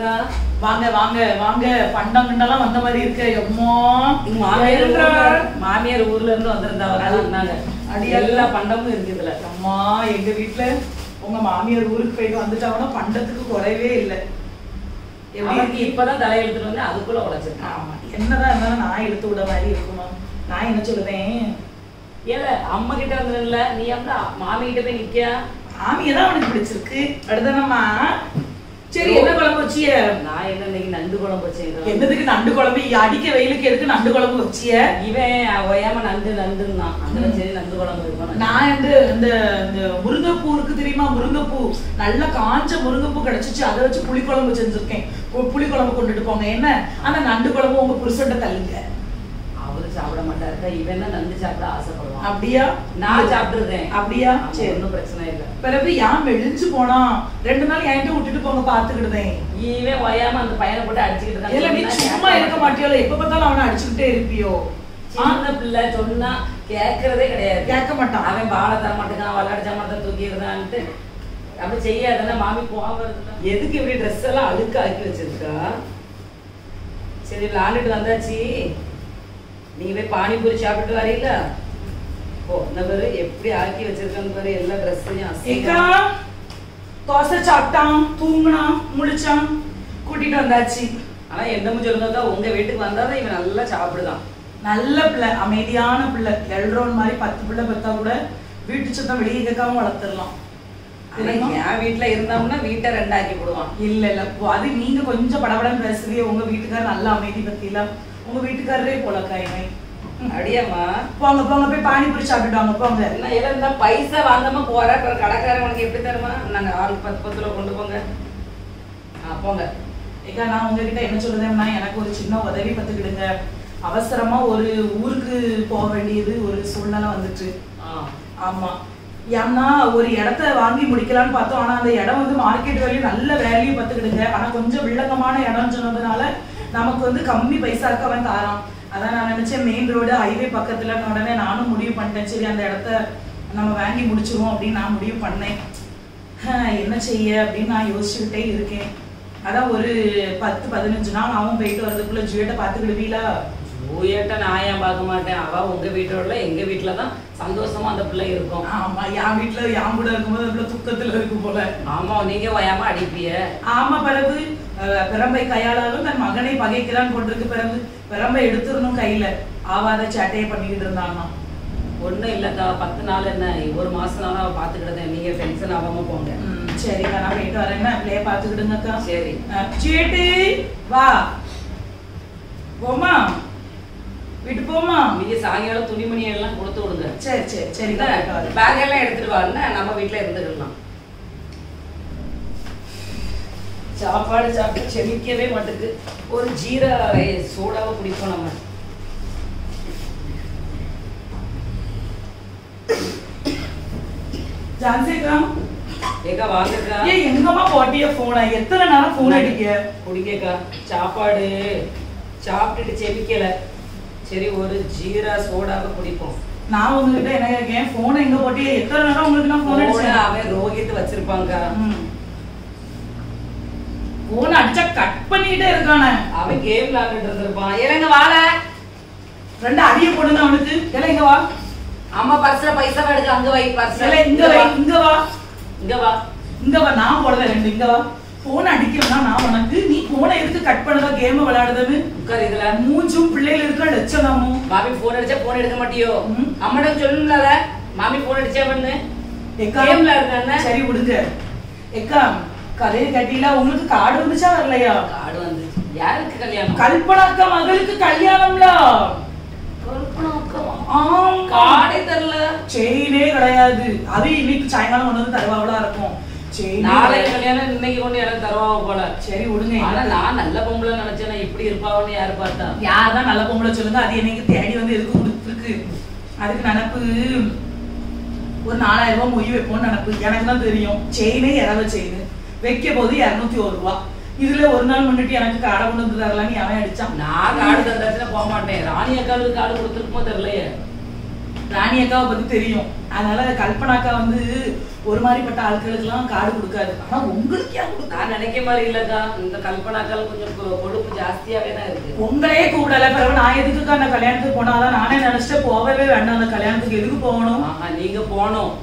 வாங்கக்கா. வாங்க வாங்க வாங்க. பண்டம் கிண்டெல்லாம் வந்த மாதிரி இருக்கு. அம்மா மாமியார் ஊர்ல இருந்து வந்திருந்தாங்க. எல்லா பண்டமும் இருக்கு இதுல. அம்மா எங்க வீட்டுல உங்க மாமியார் ஊருக்கு போயிட்டு வந்துட்டாங்கன்னா பண்டத்துக்கு குறையவே இல்லை. எப்படி இப்பதான் தலையெழுத்துட்டு வந்து அதுக்குள்ள உழைச்சிருக்கேன். ஆமா, என்னதான் இருந்தாலும் நான் இழுத்து விட மாதிரி இருக்கணும். நான் என்ன சொல்லுவேன், ஏல அம்மா கிட்ட வந்துடல, நீ அப்படி மாமி கிட்ட போய் நிக்க. மாமியதான் அவனுக்கு பிடிச்சிருக்கு. அடுத்தனம்மா சரி என்ன குழம்பு வச்சிய? நான் என்ன இன்னைக்கு நண்டு குழம்பு வச்சேன். என்னதுக்கு நண்டு குழம்பு? அடிக்க வெயிலுக்கு எதுக்கு நண்டு குழம்பு வச்சிய? இவன் ஒயாம நண்டுன்னா அந்த சரி நண்டு குழம்பு இருக்கும். நான் வந்து இந்த முருங்கைப்பூ இருக்கு தெரியுமா? முருங்கைப்பூ நல்லா காஞ்ச முருங்கைப்பூ கிடைச்சிச்சு, அதை வச்சு புளி குழம்பு செஞ்சிருக்கேன். புளி குழம்பு கொண்டுட்டு போங்க. என்ன ஆனா நண்டு குழம்பு உங்க புருஷன்ட்ட தள்ளுங்க. அவரு சாப்பிட மாட்டாருக்கா, இவன் தான் நண்டு சாப்பிட ஆசைப்படுவான். அப்படியா? நான் சாப்பிட்டுருக்கேன். அப்படியா? சரி, ஒன்னும் பிரச்சனை இல்லை. பிறகு ஏன் மெலிஞ்சு போனா 2 நாள் என்கிட்ட விட்டுட்டு போங்க, பாத்துக்கிடுதேன். இவன் ஒயாம அந்த பையனை போட்டு அடிச்சுக்கிட்டு இல்ல, நீ சும்மா இருக்க மாட்டியோல, எப்ப பார்த்தாலும் அவனை அடிச்சுக்கிட்டே இருப்பியோ? அந்த பிள்ளை சொன்னா கேட்கறதே கிடையாது. கேட்க மாட்டான். அவன் பாலை தர மாட்டேங்கான், விளையாட்டு ஜாமத்தை தூக்கிடுதான்ட்டு அப்படி செய்யாதானே மாமி போகிறது. எதுக்கு இப்படி ட்ரெஸ் எல்லாம் அழுக்க ஆக்கி வச்சிருக்கா? சரி விளாண்டுட்டு வந்தாச்சு, நீ போய் பானிபூரி சாப்பிட்டு வரீங்களா? ஓ இந்த பேரு எப்படி ஆக்கி வச்சிருக்கான்னு பாரு. எல்லா ட்ரெஸ்ஸையும் தோசை சாப்பிட்டான், தூங்கினான், முழிச்சான், கூட்டிட்டு வந்தாச்சு. ஆனா என்ன சொல்லுங்கக்கா, உங்க வீட்டுக்கு வந்தாதான் இவன் நல்லா சாப்பிடுதான். நல்ல பிள்ளை, அமைதியான பிள்ளை. எல்ரோன் மாதிரி 10 பிள்ளை பெத்தா கூட வீட்டு சத்தம் வெளியே கேட்காம வளர்த்துடலாம். என் வீட்டுல இருந்தோம்னா வீட்டை 2 ஆக்கி போடுவான். இல்ல இல்ல, அது நீங்க கொஞ்சம் படபடன்னு பேசுறீங்க. உங்க வீட்டுக்காரர் நல்ல அமைதி பத்தியில உங்க வீட்டுக்காரரே போல காய்மை. அடியாமா போங்க போங்க, போய் பானிபூரி சாப்பிட்டுவாங்க போங்க. என்ன இருந்தா பைசா வாங்காம போற கடைக்காரன் உனக்கு எப்படி தருமா? நாங்க ஆளுக்கு 10 ரூபா கொண்டு போங்க. போங்க. ஏக்கா, நான் உங்ககிட்ட என்ன சொல்லுதேன்னா, எனக்கு ஒரு சின்ன உதவி பத்துக்கிடுங்க. அவசரமா ஒரு ஊருக்கு போக வேண்டியது ஒரு சூழ்நிலை வந்துட்டு. ஆமா, ஏன்னா ஒரு இடத்த வாங்கி முடிக்கலான்னு பார்த்தோம். ஆனா அந்த இடம் வந்து மார்க்கெட் வேல்யூ நல்ல வேல்யூ பத்துக்கிடுங்க. ஆனா கொஞ்சம் வில்லங்கமான இடம் சொன்னதுனால நமக்கு வந்து கம்மி பைசாக்கு அவன் தாரான். அதான் நான் நினைச்சேன், மெயின் ரோடு ஹைவே பக்கத்துல. உடனே நானும் முடிவு பண்ணிட்டேன், சரி அந்த இடத்த நம்ம வாங்கி முடிச்சிருவோம் அப்படின்னு நான் முடிவு பண்ணேன். என்ன செய்ய அப்படின்னு நான் யோசிச்சுக்கிட்டே இருக்கேன். அதான் ஒரு 10-15 நாள் அவன் போயிட்டு வரதுக்குள்ள ஜூயட்டை பார்த்துக்கிடுவீங்களா? ஜூயட்டை நான் ஏன் பார்க்க மாட்டேன். அவ உங்க வீட்டோட எங்க வீட்டுலதான் சந்தோஷமா அந்த பிள்ளை இருக்கும். ஆமா, என் வீட்டுல என் கூட இருக்கும்போது அந்த துக்கத்துல இருக்கும் போல. ஆமா, நீங்க வயாம அடிப்பிய. ஆமா, பிறகு பிறம்பை கையாளாலும் தன் மகனை பகைக்கிறான் கொண்டிருக்கு. பிறகு பிறம்பை எடுத்துடணும் கையில. ஆவாத சேட்டையை பண்ணிக்கிட்டு இருந்தாங்க. ஒண்ணும் இல்லக்கா, 10 நாள் என்ன 1 மாசம் அவ பாத்துக்கிட்டேன். நீங்க டென்ஷன் ஆகாம போங்க. சரிக்கா, நான் போயிட்டு வரேன்னா பிள்ளைய பாத்துக்கிடுங்கக்கா. சரி சேட்டு வா போமா, வீட்டு போமா. நீங்க சாயங்காலம் துணிமணி எல்லாம் கொடுத்து விடுங்க. சரி சரி சரி, பேக் எல்லாம் எடுத்துட்டு வாங்க, நம்ம வீட்டுல இருந்துக்கலாம். சாப்பாடு சாப்பிட்டு செமிக்கவே மாட்டுக்கு. ஒரு ஜீரா சோடாவை குடிப்போம் நம்ம. ஜான்சிகா ஏக்கா வாங்கக்கா. ஏன் எங்கம்மா போட்டிய போன? எத்தனை நேரம் போன் அடிக்க? குடிக்கக்கா, சாப்பாடு சாப்பிட்டுட்டு செமிக்கல. சரி ஒரு ஜீரா சோடாவை குடிப்போம். நான் உங்ககிட்ட என்ன கேட்கேன், போன் எங்க போட்டிய? எத்தனை நேரம் உங்களுக்கு நான் போன் அடிச்சேன்? அவன் ரோஹித் வச்சிருப்பாங்க. போன் அடிச்சா கட் பண்ணிட்டே இருக்கானே. அவன் கேம் விளையாண்டுட்டு இருந்திருப்பான். ஏலங்க வாழ 2 அடிய போடுங்க அவனுக்கு. ஏல இங்க வா. அம்மா பர்ஸ்ல பைசா எடுக்க, அங்க வை பர்ஸ். ஏல இங்க வை, இங்க வா. இங்க வா, இங்க வா. நான் போடுறேன் 2. இங்க வா. போன் அடிக்கிறதா நான் உனக்கு, நீ போனை எடுத்து கட் பண்ணதா கேம் விளையாடுறது? உட்கார். இதுல மூஞ்சும் பிள்ளைகள் இருக்கிற லட்சணமும். மாமி போன் அடிச்சா போன் எடுக்க மாட்டியோ? அம்மாட்ட சொல்லல மாமி போன் அடிச்சா பண்ணு. கேம்ல இருக்கானே. சரி விடுங்க. ஏக்கா, கதையை கட்டில உங்களுக்கு கார்டு வந்துச்சா வரலையா? கார்டு வந்து. யாருக்கு கல்யாணம்? கல்பனாக்கா மகளுக்கு கல்யாணம்ல. கார்டே தரல, செயினே கிடையாது. அது இன்னைக்கு சாயங்காலம் கொண்டு வந்து தருவாவளா இருக்கும். நாளைக்கு கல்யாணம், இன்னைக்கு கொண்டு எனக்கு தருவாவ போல. சரி விடுங்க. ஆனா நான் நல்ல பொம்பளை நினைச்சேன், இப்படி இருப்பாவன்னு யாரு பார்த்தா? யார்தான் நல்ல பொம்பளை சொல்லுங்க. அது எனக்கு தேடி வந்து எதுக்கு கொடுத்துருக்கு? அதுக்கு நினப்பு ஒரு 4000 ரூபாய் மொய் வைப்போம்னு நினப்பு. எனக்கு தான் தெரியும். செயினே இரவ செயின் வைக்க போது 201 ரூபா. இதுல ஒரு நாள் முன்னிட்டு எனக்கு காடை கொண்டு வந்து தரலான்னு அவன் அடிச்சான். நான் காடு தந்தாச்சுன்னா போக மாட்டேன். ராணி அக்காவுக்கு காடு கொடுத்துருக்குமோ தெரியலையே. ராணி அக்காவை பத்தி தெரியும். அதனால கல்பனாக்கா வந்து ஒரு மாதிரிப்பட்ட ஆட்களுக்கெல்லாம் கார்டு கொடுக்காது. ஆனா உங்களுக்கு ஏன் கொடுக்க? நான் நினைக்க மாதிரி இல்லக்கா, இந்த கல்பனாக்கள் கொஞ்சம் கொழுப்பு ஜாஸ்தியாவே தான் இருக்கு. உங்களே கூப்பிடல, பிறகு நான் எதுக்குக்கா அந்த கல்யாணத்துக்கு போனாதான் நானே நினைச்சிட்டு போகவே வேண்டாம். அந்த கல்யாணத்துக்கு எதுக்கு போகணும்? நீங்க போனோம்,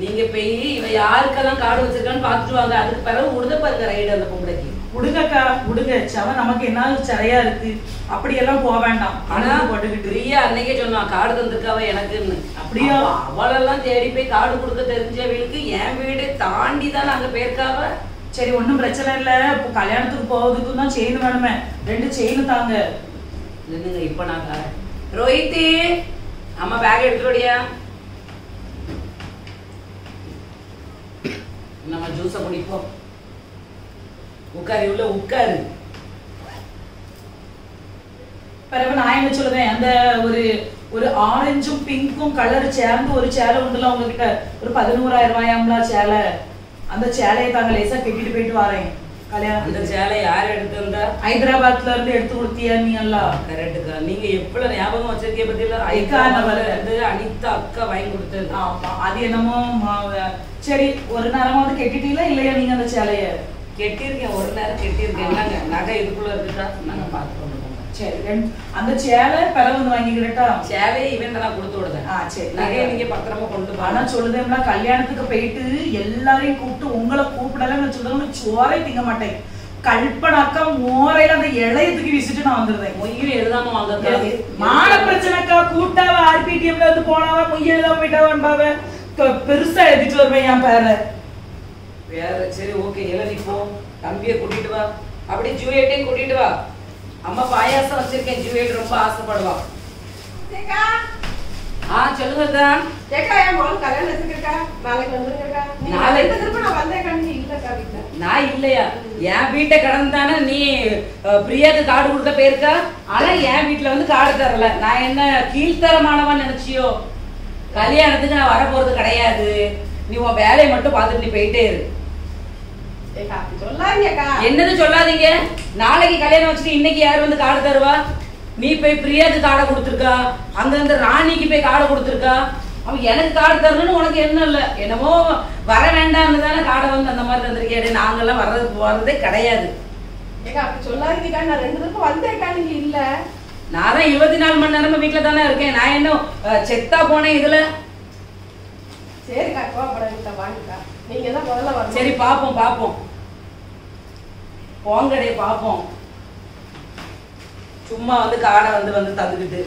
நீங்க போய் இவ யாருக்கெல்லாம் கார்டு வச்சிருக்கான்னு பாத்துட்டு வாங்க. அதுக்கு பிறகு விடுத பாருங்க ரைடு அந்த பொம்பளைக்கு. விடுங்கக்கா விடுங்க, செவ நமக்கு என்ன சரியா இருக்கு, அப்படியெல்லாம் போக வேண்டாம். ஆனா பிரியா அன்னைக்கே சொன்னா கார்டு தந்திருக்காவ எனக்குன்னு. அப்படியா? அவளெல்லாம் தேடி போய் கார்டு கொடுக்க தெரிஞ்சவங்களுக்கு என் வீடு தாண்டி தான் நாங்க போயிருக்காவ. சரி ஒன்றும் பிரச்சனை இல்லை. இப்போ கல்யாணத்துக்கு போவதுக்கும் தான் செயின் வேணுமே, 2 செயின் தாங்க. இல்லைங்க இப்ப நான் தரேன். ரோஹித்தி அம்மா பேக் எடுத்துடியா, நம்ம ஜூஸ குடிப்போம். உட்காரு உள்ள உட்காரு. பிறகு நான் என்ன சொல்லுவேன், அந்த ஒரு ஆரஞ்சும் பிங்க்கும் கலர் சேர்ந்து ஒரு சேலை உண்டுல உங்ககிட்ட, ஒரு 11,000 ரூபாயாம்ல சேலை. அந்த சேலையை தாங்க லேசா கட்டிட்டு போயிட்டு வரேன் கல்யாணம். அந்த சேலை யார் எடுத்து வந்தா? ஹைதராபாத்ல இருந்து எடுத்து கொடுத்தியா நீ எல்லாம்? கரெக்டுக்கா, நீங்க எப்பல ஞாபகம் வச்சிருக்கே பத்தியில ஹைதராபாத்ல இருந்து அனிதா அக்கா வாங்கி கொடுத்தது. ஆமா அது என்னமோ. சரி ஒரு நேரமாவது கெட்டிட்டீங்களா இல்லையா நீங்க அந்த சேலைய? கெட்டிருக்கேன், ஒரு நேரம் கெட்டிருக்கேன். நாங்க நகை இதுக்குள்ள இருக்குதா நாங்க பாத்துக்கோங்க. சரி அந்த சேலை பிறகு வந்து வாங்கிக்கிறட்டா? சேலையை இவன் நான் கொடுத்து விடுதேன். சரி நகையை நீங்க பத்திரமா கொண்டு போனா. ஆனா சொல்லுதேன்னா கல்யாணத்துக்கு போயிட்டு எல்லாரையும் கூப்பிட்டு உங்களை கூப்பிடலன்னு சொல்லுங்க, சோறை திங்க மாட்டேன். கல்பனாக்கா மோரையில அந்த இளையத்துக்கு வீசிட்டு நான் வந்துருந்தேன். மொய்யும் எழுதாம வாங்க. மான பிரச்சனைக்கா, கூட்டாவ ஆர்பிடிஎம்ல இருந்து போனாவ மொய் எழுதாம போயிட்டாவன்பாவ, பெருசா எழுதிட்டு வருவேன் என் பேரை. வேற சரி ஓகே, எழுதி போ. தம்பியை கூட்டிட்டு வா, அப்படியே ஜூயட்டையும் கூட்டிட்டு வா. அம்மா பாயாசம் வச்சிருக்கேன், ஜூயட் ரொம்ப ஆசைப்படுவா. சொல்லுங்க தான். நான் இல்லையா, என் வீட்டை கடந்தானே நீ பிரியாக்கு கார்டு கொடுக்க போயிருக்கா. ஆனா என் வீட்டுல வந்து கார்டு தரல. நான் என்ன கீழ்த்தரமானவன் நினைச்சியோ? கல்யாணத்துக்கு நான் வர போறது கிடையாது. நீ உன் வேலையை மட்டும் பார்த்துட்டு நீ போயிட்டே இரு. என்னது சொல்லாதீங்க. நாளைக்கு கல்யாணம் வச்சுட்டு இன்னைக்கு யாரு வந்து கார்டு தருவா? நீ போய் பிரியாக்கு கார்டை கொடுத்துருக்கா, அங்க இருந்து ராணிக்கு போய் கார்டை கொடுத்துருக்கா. அவன் எனக்கு கார்டு தரணும்னு உனக்கு என்ன இல்ல, என்னமோ வர வேண்டாம்னு தானே கார்டை வந்து அந்த மாதிரி தந்திருக்கேன். நாங்கெல்லாம் வர்றது போறதே கிடையாது. சொல்லாதீங்கக்கா, நான் 2 தடவை வந்தேக்கா, நீங்க இல்ல. நான் தான் 24 மணி நேரமா வீட்டுல தானே இருக்கேன். நான் இன்னும் செத்தா போனேன் இதுல. சரிக்கா கோவப்படாதீங்க, வாங்கக்கா. நீங்க தான் முதல்ல வரணும். சரி பாப்போம் பாப்போம், போங்கடே பாப்போம். சும்மா வந்து காடை வந்து தந்துக்கிட்டு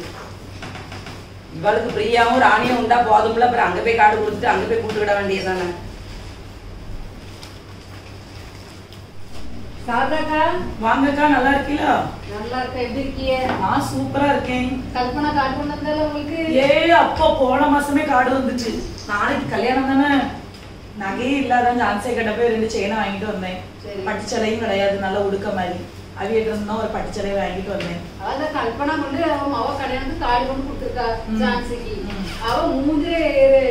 இவளுக்கு பிரியாவும் ராணியும் உண்டா போதும்ல. அப்புறம் அங்க போய் காடு கொடுத்துட்டு அங்க போய் கூட்டு விட வேண்டியதானே. சாதாக்கா வாங்கக்கா, நல்லா இருக்கீங்களா? நல்லா இருக்கேன், எப்படி இருக்கீங்க? நான் சூப்பரா இருக்கேன். கல்பனா கார்டு கொண்டு வந்தால உங்களுக்கு? அப்போ போன மாசமே கார்டு வந்துச்சு. நாளைக்கு கல்யாணம் தானே, நகையே இல்லாத ஜான்சே கிட்ட போய் 2 செயினை வாங்கிட்டு வந்தேன். பட்டுச்சலையும் கிடையாது, நல்லா உடுக்க மாதிரி. அவியிட்ட இருந்தா ஒரு பட்டுச்சலை வாங்கிட்டு வந்தேன். அதான் கல்பனா கொண்டு அவ கல்யாணத்துக்கு கார்டு கொண்டு கொடுத்துருக்கா ஜான்சிக்கு. அவ மூஞ்சே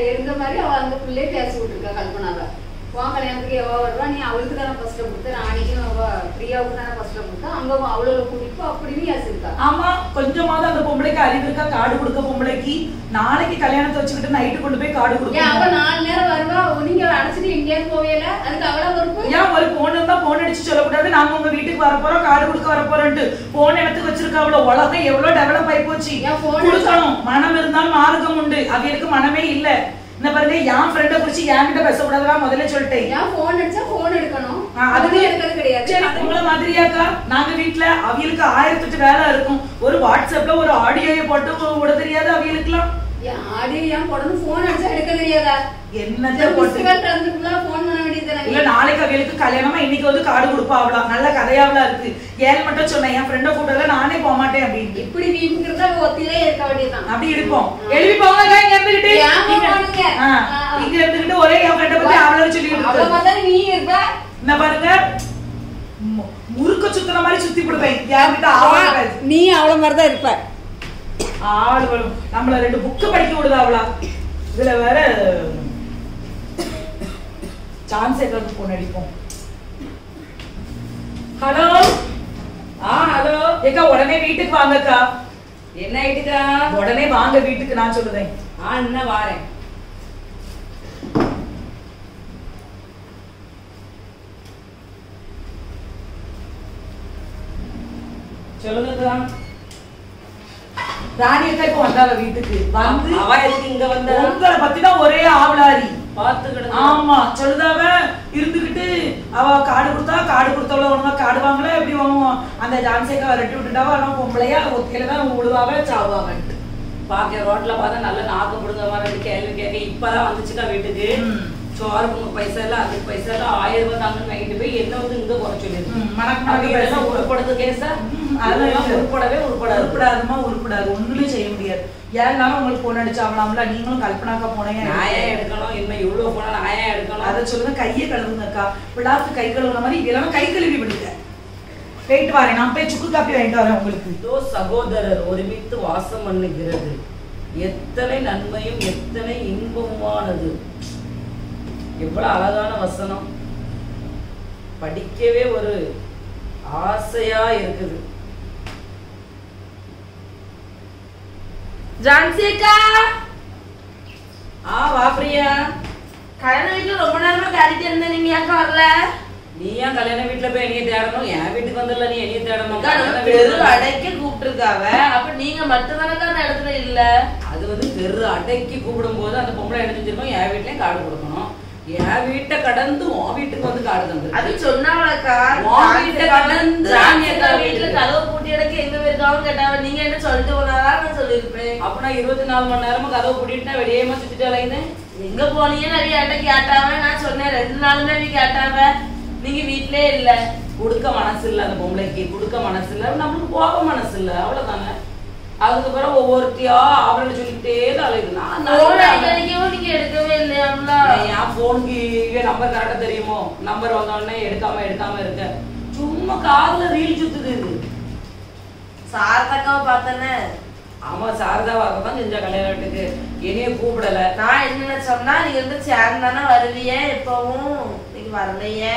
இருந்த மாதிரி அவ அந்த பிள்ளைய பேசி விட்டுருக்கா கல்பனாவை. உன் கல்யாணத்துக்கு எவ்வளோ வருவா, நீ அவளுக்கு தானே ஃபர்ஸ்ட் கொடுத்த, ராணிக்கும் அவ பிரியாவுக்கு தானே ஃபர்ஸ்ட் கொடுத்தா, அங்க அவ்வளோ கூட்டிப்போ அப்படின்னு யோசிச்சிருக்கா. ஆமா கொஞ்சமாவது அந்த பொம்பளைக்கு அறிவு இருக்கா? கார்டு கொடுக்க பொம்பளைக்கு நாளைக்கு கல்யாணத்தை வச்சுக்கிட்டு நைட்டு கொண்டு போய் கார்டு கொடுக்க. அவ 4 நேரம் வருவா, நீங்க அடைச்சிட்டு எங்கேயாவது போவேல, அதுக்கு அவ்வளவு பொறுப்பு. ஏன் ஒரு போன் இருந்தா போன் அடிச்சு சொல்லக்கூடாது, நாங்க உங்க வீட்டுக்கு வர போறோம் கார்டு கொடுக்க வர போறோம்ட்டு. போன் இடத்துக்கு வச்சிருக்கா. அவ்வளவு உலகம் எவ்வளவு டெவலப் ஆகி போச்சு. கொடுக்கணும், மனம் இருந்தாலும் மார்க்கம் உண்டு. அவைகளுக்கு மனமே இல்ல. என்ன பாருங்க, என் ஃப்ரெண்ட குறிச்சு என்கிட்ட பேசக்கூடாதுன்னா முதல்ல சொல்லிட்டேன். ஏன் போன் அடிச்சா போன் எடுக்கணும், அதுவே எடுக்கிறது கிடையாது. சரி உங்களை மாதிரியாக்கா நாங்க வீட்டுல அவியலுக்கு 1008 வேலை இருக்கும். ஒரு வாட்ஸ்அப்ல ஒரு ஆடியோயை போட்டு விட தெரியாது அவியலுக்குலாம். ஆடியோ ஏன் போடணும், போன் அடிச்சா எடுக்க தெரியாதா? என்னது போன் பண்ண வேண்டியது இல்ல. நாளைக்கு அவியலுக்கு கல்யாணமா இன்னைக்கு வந்து கார்டு கொடுப்பாவலாம். நல்ல கதையாவலாம் இருக்கு. ஏன் மட்டும் சொன்னேன், என் ஃப்ரெண்ட கூட்டல நானே போக மாட்டேன் அப்படின்னு. இப்படி வீட்டுங்கிறத ஒத்திலே இருக்க வேண்டியதுதான். அப்படி இருப்போம். எழுதி போங்க இங்க இருந்துகிட்டு, இங்க இருந்துகிட்டு ஒரே என் ஃப்ரெண்ட பத்தி அவளை சொல்லிட்டு நீ இருப்ப. என்ன பாருங்க, முறுக்க சுத்துற மாதிரி சுத்தி போடுவேன். நீ அவள மாதிரிதான் இருப்ப. ஆளுகளும் நம்மள 2 புக்கு படிக்க விடுதாவளா. இதுல வேற சான்ஸ் ஏதாவது போன் அடிப்போம். ஹலோ ஹலோ ஏக்கா, உடனே வீட்டுக்கு வாங்கக்கா. என்ன ஆயிட்டுக்கா? உடனே வாங்க வீட்டுக்கு, நான் சொல்லுறேன். என்ன வாரேன். சொல்லுங்கக்கா. ராணி அக்கா இப்ப வந்தாங்க வீட்டுக்கு வந்து அவ எதுக்கு இங்க வந்தா? உங்களை பத்தி தான் ஒரே ஆவலாரி. பாத்துக்கிட்டு ஆமா சொல்லுதாவ இருந்துகிட்டு அவ காடு கொடுத்தவள ஒழுங்கா காடு வாங்கல எப்படி வாங்குவோம் அந்த ஜான்சிக்கா விரட்டி விட்டுட்டாவா ஆனா பொம்பளையா ஒத்தியில தான் உழுவாவ சாவாவன்ட்டு பாக்க ரோட்ல பார்த்தா நல்ல நாக்கு புடுங்க மாதிரி கேள்வி கேட்க இப்பதான் வந்துச்சுக்கா வீட்டுக்கு. சோறு உங்க பைசா இல்ல அதுக்கு பைசா இல்ல 1000 ரூபாய் தாங்கன்னு வாங்கிட்டு போய் என்ன வந்து இங்க குறை சொல்லிருக்கு. உருப்படுறது கேசா? அதெல்லாம் உருப்படாது ஒண்ணுமே செய்ய முடியாது. ஏன்னாலும் உங்களுக்கு போன் அடிச்சாவலாம்ல நீங்களும் கல்பனாக்கா போனீங்க. நாயா எடுக்கணும் இன்னும் இவ்வளவு போனா நாயா எடுக்கணும். அதை சொல்லுங்க கையை கழுவுங்கக்கா. விழாக்கு கை கழுவுன மாதிரி இதெல்லாம் கை கழுவி விடுங்க. போயிட்டு வரேன் நான் போய் சுக்கு காப்பி வாங்கிட்டு வரேன் உங்களுக்கு. இதோ சகோதரர் ஒருமித்து வாசம் பண்ணுகிறது எத்தனை நன்மையும் எத்தனை இன்பமானது. எவ்வளவு அழகான வசனம். படிக்கவே ஒரு ஆசையா இருக்குது. ஜான்சி அக்கா வா பிரியா. கல்யாண வீட்டுல ரொம்ப நேரமா தேடிட்டு இருந்தேன், நீங்க ஏன் வரல? நீ ஏன் கல்யாண வீட்டுல போய் என்னைய தேடணும்? என் வீட்டுக்கு வந்துடல நீ என்னைய தேடணும். தெரு அடைக்க கூப்பிட்டு இருக்காவ, அப்ப நீங்க மட்டும்தானக்கா அந்த இடத்துல இல்ல. அது வந்து தெரு அடைக்கி கூப்பிடும் போது அந்த பொம்பளை என்ன செஞ்சிருக்கோம், என் வீட்லயும் காடு கொடுக்கணும். என் வீட்டை கடந்து உன் வீட்டுக்கு வந்து காடு தந்து. அது சொன்னாவளக்கா வீட்டுல கதவை பூட்டி இடக்கு எங்க போயிருக்காவும் கேட்டாவ, நீங்க என்ன சொல்லிட்டு போனாரா? நான் சொல்லிருப்பேன். அப்ப நான் 24 மணி நேரமா கதவை பூட்டிட்டு வெளியேமா சுத்திட்டு அலைந்தேன். எங்க போனீங்கன்னு நிறைய கேட்டாவ. நான் சொன்னேன் 2 நாளுமே கேட்டாவ, நீங்க வீட்லயே இல்ல. கொடுக்க மனசு இல்ல அந்த பொம்பளைக்கு, கொடுக்க மனசு இல்ல, நம்மளுக்கு போக மனசு இல்ல, அவ்வளவுதானே. அதுக்கு பிறகு ஒவ்வொருத்தியா அவரை சொல்லிக்கிட்டே தான் அலையுது. நீங்க எடுக்கவே இல்லையாம்ல. என் போனுக்கு நம்பர் கரெக்டா தெரியுமோ, நம்பர் வந்தோடனே எடுக்காம இருக்க. சும்மா காதுல ரீல் சுத்துது இது. சாரதாக்காவை பார்த்தேன்னு. ஆமா சாரதாவாகத்தான் செஞ்ச கல்யாணத்துக்கு என்னைய கூப்பிடல. நான் என்ன சொன்னா, நீங்க வந்து சேர்ந்தானே வருவியே, எப்பவும் நீங்க வரலையே.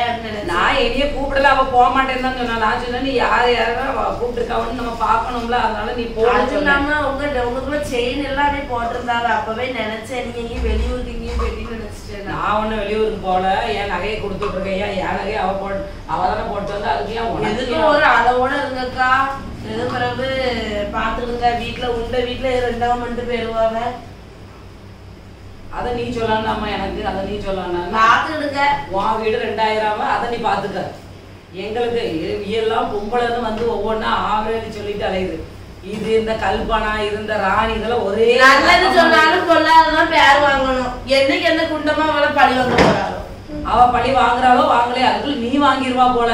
நான் என்னைய கூப்பிடல, அவ போக மாட்டேன்னு தான் சொன்னா. நான் சொன்னேன் நீ யாரும் கூப்பிட்டுருக்காவன்னு நம்ம பாக்கணும்ல, அதனால நீ போது இல்லாம உங்களுக்குள்ள செயின் எல்லாமே போட்டிருந்தாங்க. அப்பவே நினைச்சேன் நீங்க எங்கேயும் வெளியூருக்கு எங்கேயும் வெளியே நினைச்சிட்டேன். நான் ஒண்ணு வெளியூருக்கு போல, என் நகையை கொடுத்துட்டு இருக்கேன். என் நகையை அவ தானே போட்டு வந்து அதுக்கு ஏன் எதுக்கும் ஒரு அளவோட இருங்கக்கா. எது பிறகு பாத்துடுங்க. வீட்டுல உண்ட வீட்டுல 2ஆம் மட்டும் போயிருவாங்க. அத நீ சொல்லலாமா எனக்கு? அத நீ சொல்லலாம் பாத்துடுங்க. உன் வீடு 2000 அதை நீ பாத்துக்க. எங்களுக்கு எல்லாம் பொம்பளைன்னு வந்து ஒவ்வொன்னா ஆவரேன்னு சொல்லிட்டு அலையுது. இது இந்த கல்பனா இருந்த ராணி இதெல்லாம் ஒரே நல்லது சொன்னாலும் கொள்ளாததான் பேர் வாங்கணும். என்னைக்கு எந்த குண்டமா அவளை பழி வாங்க போறாளோ, அவ பழி வாங்குறாளோ வாங்கலையே, அதுக்குள்ள நீ வாங்கிருவா போல.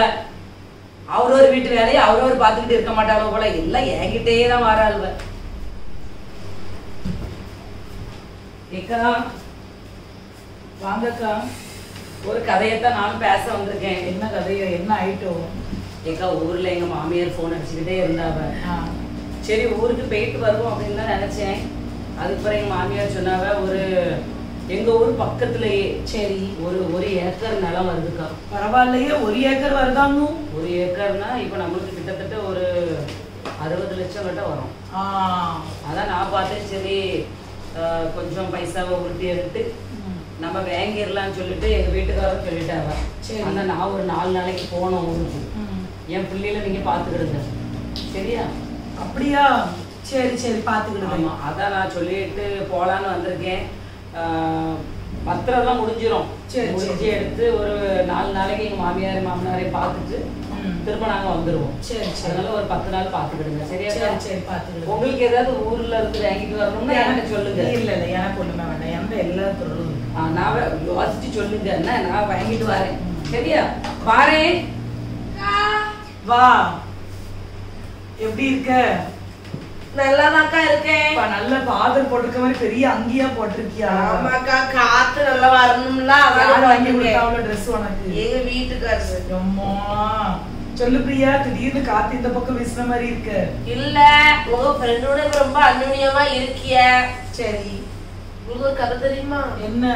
அவரொரு வீட்டு வேலையை அவரவர் பார்த்துக்கிட்டு இருக்க மாட்டாளோ போல. எல்லாம் என்கிட்டே தான் வராளுவ. ஏக்கா வாங்கக்கா. ஒரு கதையத்தான் நானும் பேச வந்திருக்கேன். என்ன கதையோ என்ன ஆயிட்டோம்? ஏக்கா ஊர்ல எங்க மாமியார் போன் அடிச்சுக்கிட்டே இருந்தாவ. சரி ஊருக்கு போயிட்டு வருவோம் அப்படின்னு தான் நினைச்சேன். அதுக்கு பிறகு எங்க மாமியார் சொன்னாவ, ஒரு எங்க ஊர் பக்கத்துலயே சரி ஒரு ஏக்கர் நிலம் வருதுக்கா. பரவாயில்லையே, 1 ஏக்கர் வருதாங்க. 1 ஏக்கர்னா இப்ப நம்மளுக்கு கிட்டத்தட்ட ஒரு 60 லட்சம் கிட்ட வரும். அதான் நான் பார்த்தேன், சரி கொஞ்சம் பைசாவை உருட்டி எடுத்து நம்ம வாங்கிடலாம்னு சொல்லிட்டு எங்க வீட்டுக்காரரும் சொல்லிட்டாவ. ஆனா நான் ஒரு 4 நாளைக்கு போனோம் ஊருக்கு. என் பிள்ளையில நீங்க பாத்துக்கிடுங்க சரியா? அப்படியா? சரி சரி பாத்துக்கிடுங்க. ஆமா அதான் நான் சொல்லிட்டு போலான்னு வந்திருக்கேன். பத்திரம் முடிஞ்சிடும். முடிஞ்சு எடுத்து ஒரு 4 நாளைக்கு எங்க மாமியார் மாமனாரையும் பார்த்துட்டு திரும்ப நாங்க வந்துருவோம். சரி அதனால ஒரு 10 நாள் பாத்துக்கிடுங்க சரியா? சரி பாத்துக்கிடுங்க. உங்களுக்கு ஏதாவது ஊர்ல இருந்து வாங்கிட்டு வரணும்னா எனக்கு சொல்லுங்க. இல்ல இல்ல எனக்கு ஒண்ணுமே வேண்டாம். எந்த எல்லா பொருளும் நான் யோசிச்சு சொல்லுங்க, நான் வாங்கிட்டு வரேன் சரியா? வாரேன். வா. எப்படி இருக்க? நல்லாதாக்கா இருக்கேன். நல்ல பாதர் போட்டிருக்க மாதிரி பெரிய அங்கியா போட்டிருக்கியா? ஆமாக்கா, காத்து நல்லா வரணும்ல, அதான் வாங்கி கொடுத்தாவல ட்ரெஸ் உனக்கு. எங்க வீட்டுக்காரரு. அம்மா சொல்லு பிரியா, திடீர்னு காத்து இந்த பக்கம் வீசுற மாதிரி இருக்கு. இல்ல உங்க ஃப்ரெண்டோட ரொம்ப அந்யுன்யமா இருக்கிய. சரி உங்களுக்கு ஒரு கதை தெரியுமா? என்ன?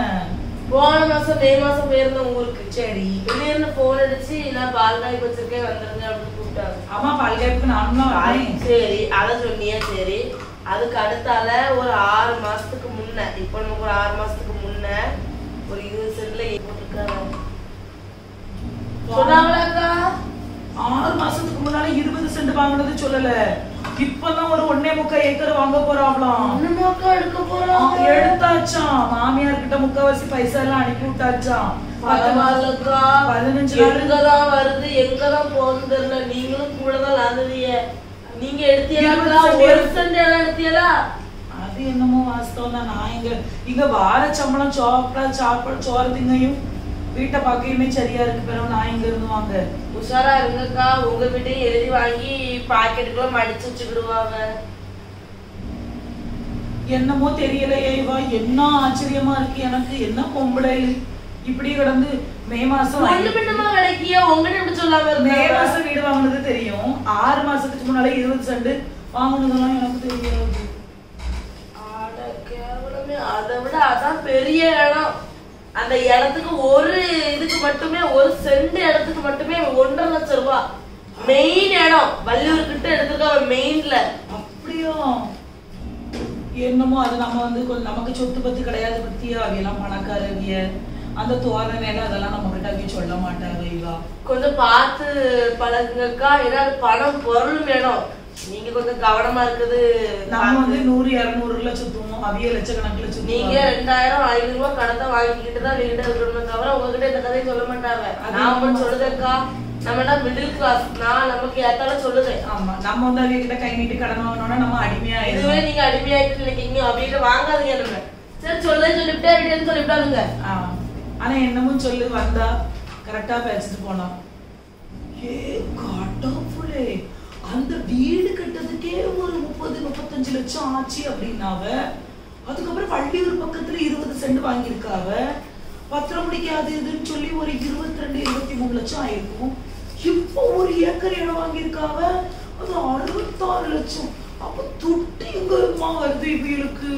போன மாசம் மே மாசம் போயிருந்த ஊருக்கு. சரி திடீர்னு போன் அடிச்சு நான் பால் காய் வச்சிருக்கேன் வந்துருங்க அப்படின்னு கூப்பிட்டாங்க. ஆமா பால் காய்க்கு நானும் தான் வரேன். சரி அத சொன்னியா? சரி அதுக்கு அடுத்தால ஒரு 6 மாசத்துக்கு முன்ன, இப்ப நமக்கு ஒரு 6 மாசத்துக்கு முன்ன ஒரு 20 சென்ட்ல போட்டிருக்காங்க. சொன்னாங்களாக்கா? 6 மாசத்துக்கு முன்னால 20 சென்ட் வாங்குனது சொல்லல. இப்பதான் ஒரு 1.25 ஏக்கர் வாங்க போறாங்களாம். எடுக்க போறாங்க. எடுத்தாச்சாம். மாமியார் கிட்ட முக்காவாசி பைசா எல்லாம் அனுப்பி விட்டாச்சாம். 15 நாள் எங்கதான் வருது எங்கதான் போகுது தெரியல. நீங்களும் கூட தான் லாந்ததிய. நீங்க எடுத்தீங்களா? 1 சென்ட் எல்லாம் எடுத்தீங்களா? அது என்னமோ வாஸ்தவம் தான். நான் இங்க வார சம்பளம் சாப்பிட சோறு திங்கையும் வீட்டை பார்க்கையுமே சரியா இருக்கு. பிறகு நான் இங்க இருந்து வாங்க. உஷாரா இருங்கக்கா. உங்க வீட்டையும் எழுதி வாங்கி பாக்கெட்டுக்குள்ள மடிச்சு வச்சுக்கிடுவாங்க. என்னமோ தெரியலையே இவா. என்ன ஆச்சரியமா இருக்கு எனக்கு. என்ன பொம்பளை இப்படி கிடந்து மே மாசம் கிடைக்கிய உங்ககிட்ட எப்படி சொல்லாம மே மாசம் வீடு வாங்கினது தெரியும். 6 மாசத்துக்கு முன்னால 20 சென்ட் வாங்கினதெல்லாம் எனக்கு தெரியாது. அதை விட அதான் பெரிய இடம். அந்த இடத்துக்கு ஒரு இதுக்கு மட்டுமே 1 சென்ட் இடத்துக்கு மட்டுமே 1.5 லட்சம் ரூபாய். மெயின் இடம் வள்ளியூர் கிட்ட எடுத்துருக்க மெயின்ல. அப்படியோ என்னமோ அது நம்ம கொஞ்சம் நமக்கு சொத்து பத்து கிடையாது பத்தியா. அவையெல்லாம் பணக்காரவிய. அந்த தோரணை அதெல்லாம் நம்ம கிட்ட அவைய சொல்ல மாட்டாங்க. இவா கொஞ்சம் பார்த்து பழகுங்கக்கா. ஏன்னா பணம் பொருள் வேணும். நீங்க கொஞ்சம் கவனமா இருக்குது. நம்ம 100-200 சுத்துவோம். அவிய லட்சக்கணக்கில் சுத்துவோம். நீங்க 2000-500 ரூபாய் கடத்தை வாங்கிக்கிட்டு தான் வீட்டை இருக்கணுமே தவிர உங்ககிட்ட இந்த கதையை சொல்ல மாட்டாங்க. நான் ஒண்ணு சொல்லுதேக்கா. நம்ம என்ன மிடில் கிளாஸ். நான் நமக்கு ஏத்தால சொல்லுதேன். ஆமா நம்ம அவிய கிட்ட கை நீட்டி கடன் வாங்கணும்னா நம்ம அடிமையா. இதுவே நீங்க அடிமையாயிட்டு நினைக்கீங்க. அவியிட்ட வாங்காதீங்க. நம்ம சரி சொல்லிவிட்டே வீட்டுன்னு சொல்லிவிட்டாங்க. ஆனா என்னமும் சொல்லு வந்தா கரெக்டா பேசிட்டு போனோம். ஏ கடவுளே, அந்த வீடு கட்டதுக்கே ஒரு 30-35 லட்சம் ஆச்சு அப்படின்னாவ. அதுக்கப்புறம் வள்ளியூர் பக்கத்துல 20 சென்ட் வாங்கியிருக்காவ. பத்திரம் முடிக்காது இதுன்னு சொல்லி ஒரு 22-23 லட்சம் ஆயிருக்கும். இப்போ 1 ஏக்கர் இடம் வாங்கியிருக்காவ. அது 66 லட்சம். அப்ப துட்டு எங்கம்மா வருது இவங்களுக்கு?